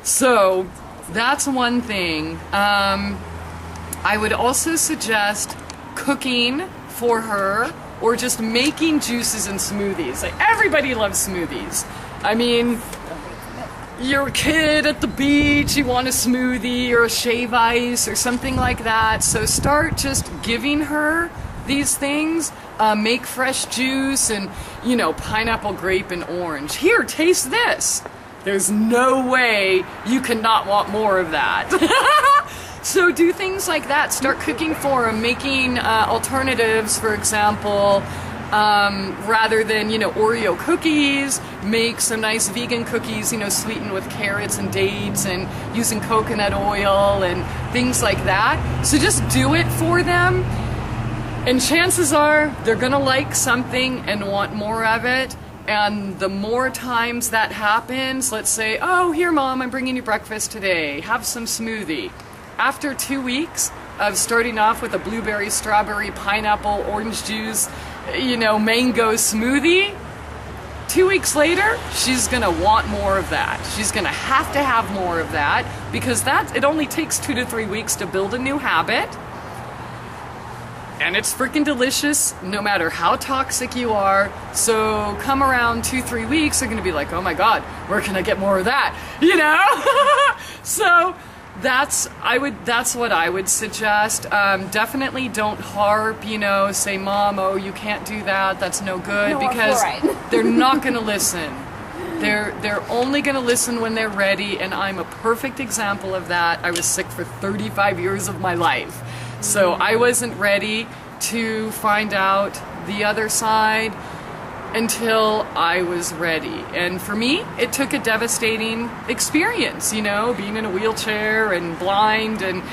So that's one thing. I would also suggest cooking for her or just making juices and smoothies. Like, everybody loves smoothies. I mean, you're a kid at the beach, you want a smoothie or a shave ice or something like that. So start just giving her these things. Make fresh juice and, you know, pineapple, grape, and orange. Here, taste this. There's no way you cannot want more of that. So do things like that. Start cooking for them, making alternatives, for example, Rather than, Oreo cookies, make some nice vegan cookies, sweetened with carrots and dates and using coconut oil and things like that. So just do it for them. And chances are they're gonna like something and want more of it. And the more times that happens, let's say, oh, here, Mom, I'm bringing you breakfast today. Have some smoothie. After 2 weeks of starting off with a blueberry, strawberry, pineapple, orange juice, mango smoothie, 2 weeks later, she's gonna want more of that. She's gonna have more of that because it only takes 2 to 3 weeks to build a new habit. And it's freaking delicious no matter how toxic you are. So come around 2-3 weeks, they're gonna be like, oh my God, where can I get more of that? So that's what I would suggest. Definitely don't harp, say, Mom, oh, you can't do that, that's no good, because they're not gonna listen. They're only gonna listen when they're ready, and I'm a perfect example of that. I was sick for 35 years of my life. So I wasn't ready to find out the other side until I was ready. And for me, it took a devastating experience, being in a wheelchair and blind and,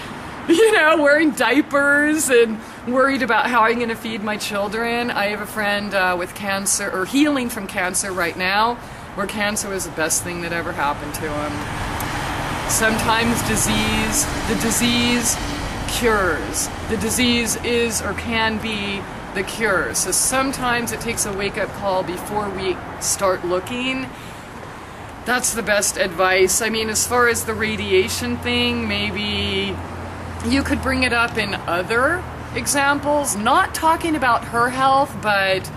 wearing diapers and worried about how I'm going to feed my children. I have a friend with cancer, or healing from cancer right now, where cancer was the best thing that ever happened to him. Sometimes the disease cures. The disease is or can be the cure. So sometimes it takes a wake-up call before we start looking. That's the best advice. I mean, as far as the radiation thing, maybe you could bring it up in other examples, not talking about her health, but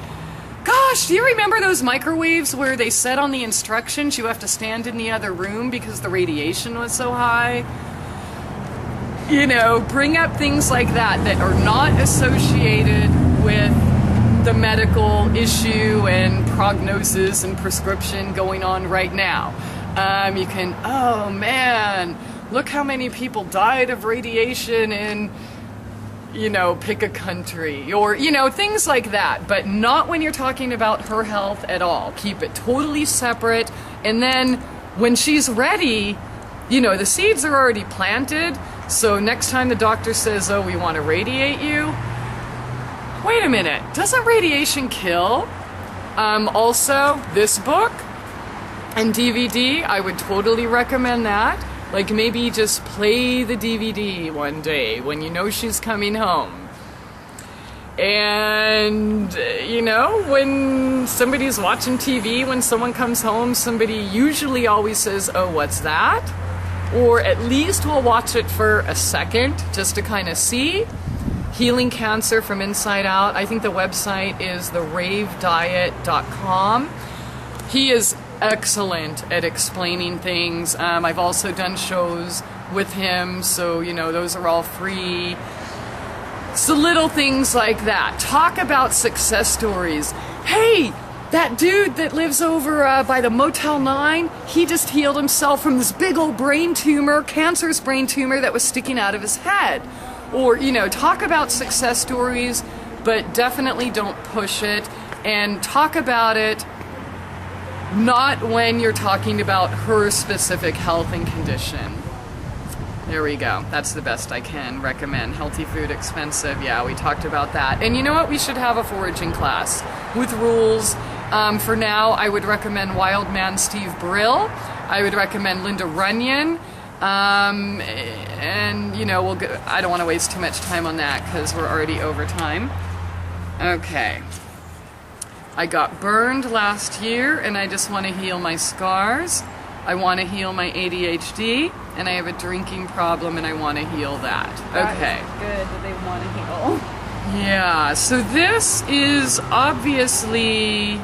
gosh, do you remember those microwaves where they said on the instructions you have to stand in the other room because the radiation was so high? Bring up things like that are not associated with the medical issue and prognosis and prescription going on right now. You can, oh man, look how many people died of radiation in, pick a country, or, things like that, but not when you're talking about her health at all. Keep it totally separate, and then when she's ready, the seeds are already planted. So next time the doctor says, oh, we want to radiate you, wait a minute, doesn't radiation kill? Also, this book and DVD, I would totally recommend that. Like maybe just play the DVD one day when you know she's coming home. And, when somebody's watching TV, when someone comes home, somebody usually always says, oh, what's that? Or at least we'll watch it for a second just to kind of see. Healing Cancer from Inside Out. I think the website is theraveddiet.com. He is excellent at explaining things. I've also done shows with him, so those are all free. So little things like that. Talk about success stories. Hey, that dude that lives over by the Motel 9, he just healed himself from this big old brain tumor, cancerous brain tumor that was sticking out of his head. Or, talk about success stories, but definitely don't push it. And talk about it not when you're talking about her specific health and condition. There we go. That's the best I can recommend. Healthy food, expensive. Yeah, we talked about that. And you know what? We should have a foraging class with rules. For now, I would recommend Wild Man Steve Brill. I would recommend Linda Runyon. And, I don't want to waste too much time on that because we're already over time. Okay. I got burned last year and I just want to heal my scars. I want to heal my ADHD, and I have a drinking problem and I want to heal that. Okay. That is good that they want to heal. Yeah, so this is obviously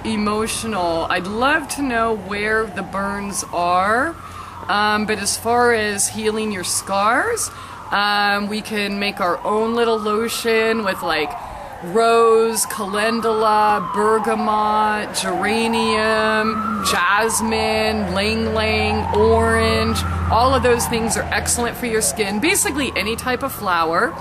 emotional. I'd love to know where the burns are, but as far as healing your scars, we can make our own little lotion with like rose, calendula, bergamot, geranium, jasmine, lang-lang, orange. All of those things are excellent for your skin. Basically any type of flower.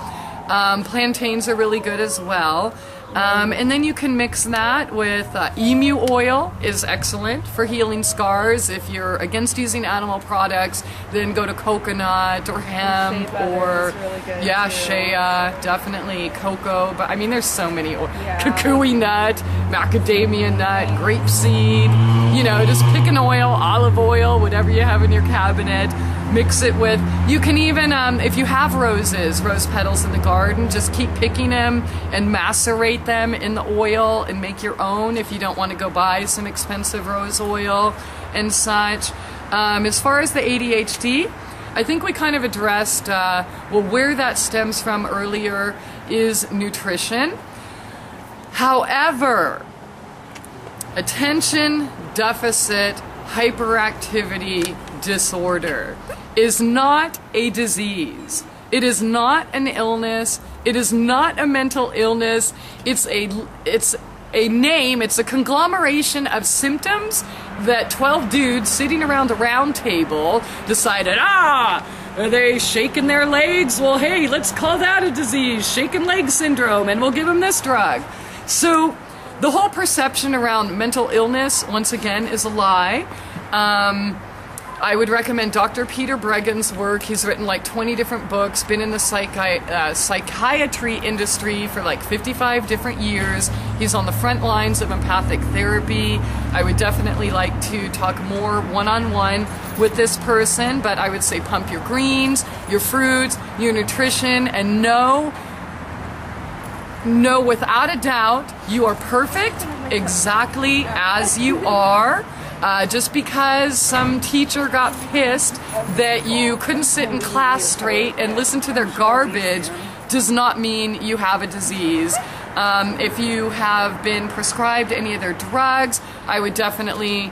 Plantains are really good as well. And then you can mix that with emu oil is excellent for healing scars. If you're against using animal products, then go to coconut or hemp Shea butter or is really good, yeah, too. shea, definitely cocoa. But I mean, there's so many. Kukui nut, macadamia nut, grapeseed. You know, just pick an oil, olive oil, whatever you have in your cabinet. Mix it with, you can even, if you have rose petals in the garden, just keep picking them and macerate them in the oil and make your own if you don't want to go buy some expensive rose oil and such. As far as the ADHD, I think we kind of addressed, where that stems from earlier is nutrition. However, attention deficit hyperactivity disorder is not a disease. It is not an illness. It is not a mental illness. It's a name. It's a conglomeration of symptoms that 12 dudes sitting around a round table decided, are they shaking their legs? Well, hey, let's call that a disease, shaken leg syndrome, and we'll give them this drug. So the whole perception around mental illness, once again, is a lie. I would recommend Dr. Peter Bregan's work. He's written like 20 different books, been in the psychiatry industry for like 55 different years. He's on the front lines of empathic therapy. I would definitely like to talk more one-on-one with this person, but I would say pump your greens, your fruits, your nutrition, and know without a doubt you are perfect exactly as you are. Just because some teacher got pissed that you couldn't sit in class straight and listen to their garbage does not mean you have a disease. If you have been prescribed any of their drugs, I would definitely...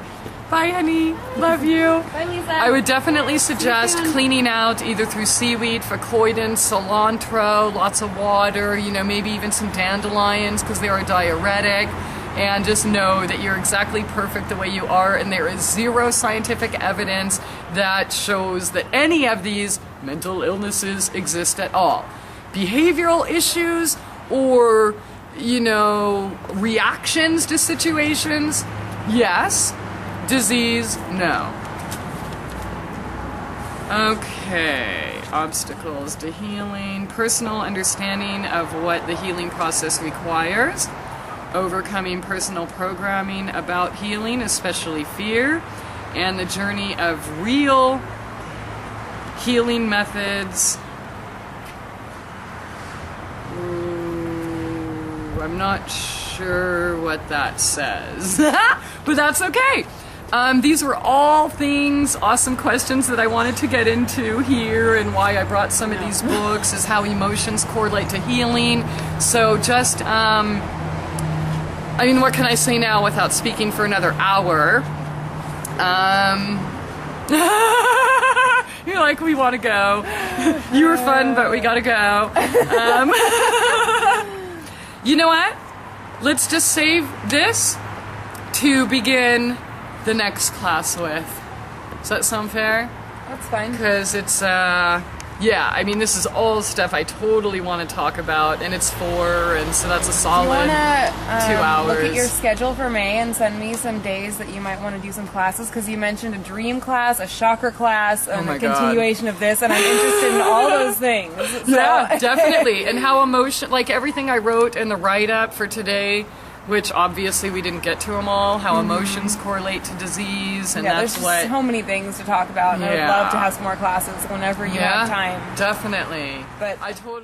Bye, honey. Love you. Bye, Lisa. I would definitely suggest cleaning out either through seaweed, facoidin, cilantro, lots of water, maybe even some dandelions because they are a diuretic. And just know that you're exactly perfect the way you are, and there is zero scientific evidence that shows that any of these mental illnesses exist at all. Behavioral issues or, reactions to situations, yes. Disease, no. Okay, obstacles to healing, personal understanding of what the healing process requires. Overcoming personal programming about healing, especially fear, and the journey of real healing methods. I'm not sure what that says, but that's okay. These were all things, awesome questions that I wanted to get into here, and why I brought some of these books is how emotions correlate to healing. So just, what can I say now without speaking for another hour? You're like, we want to go. You were fun, but we gotta go. You know what? Let's just save this to begin the next class with. Does that sound fair? That's fine. Because it's, this is all stuff I totally want to talk about, and it's 4, and so that's a solid 2 hours. Look at your schedule for May and send me some days that you might want to do some classes, because you mentioned a dream class, a chakra class, and a continuation of this, and I'm interested in all those things. So. Yeah, definitely. And how everything I wrote in the write-up for today, which obviously we didn't get to them all, how emotions correlate to disease, and that's there's just so many things to talk about, and I would love to have some more classes whenever you have time. Definitely. But I totally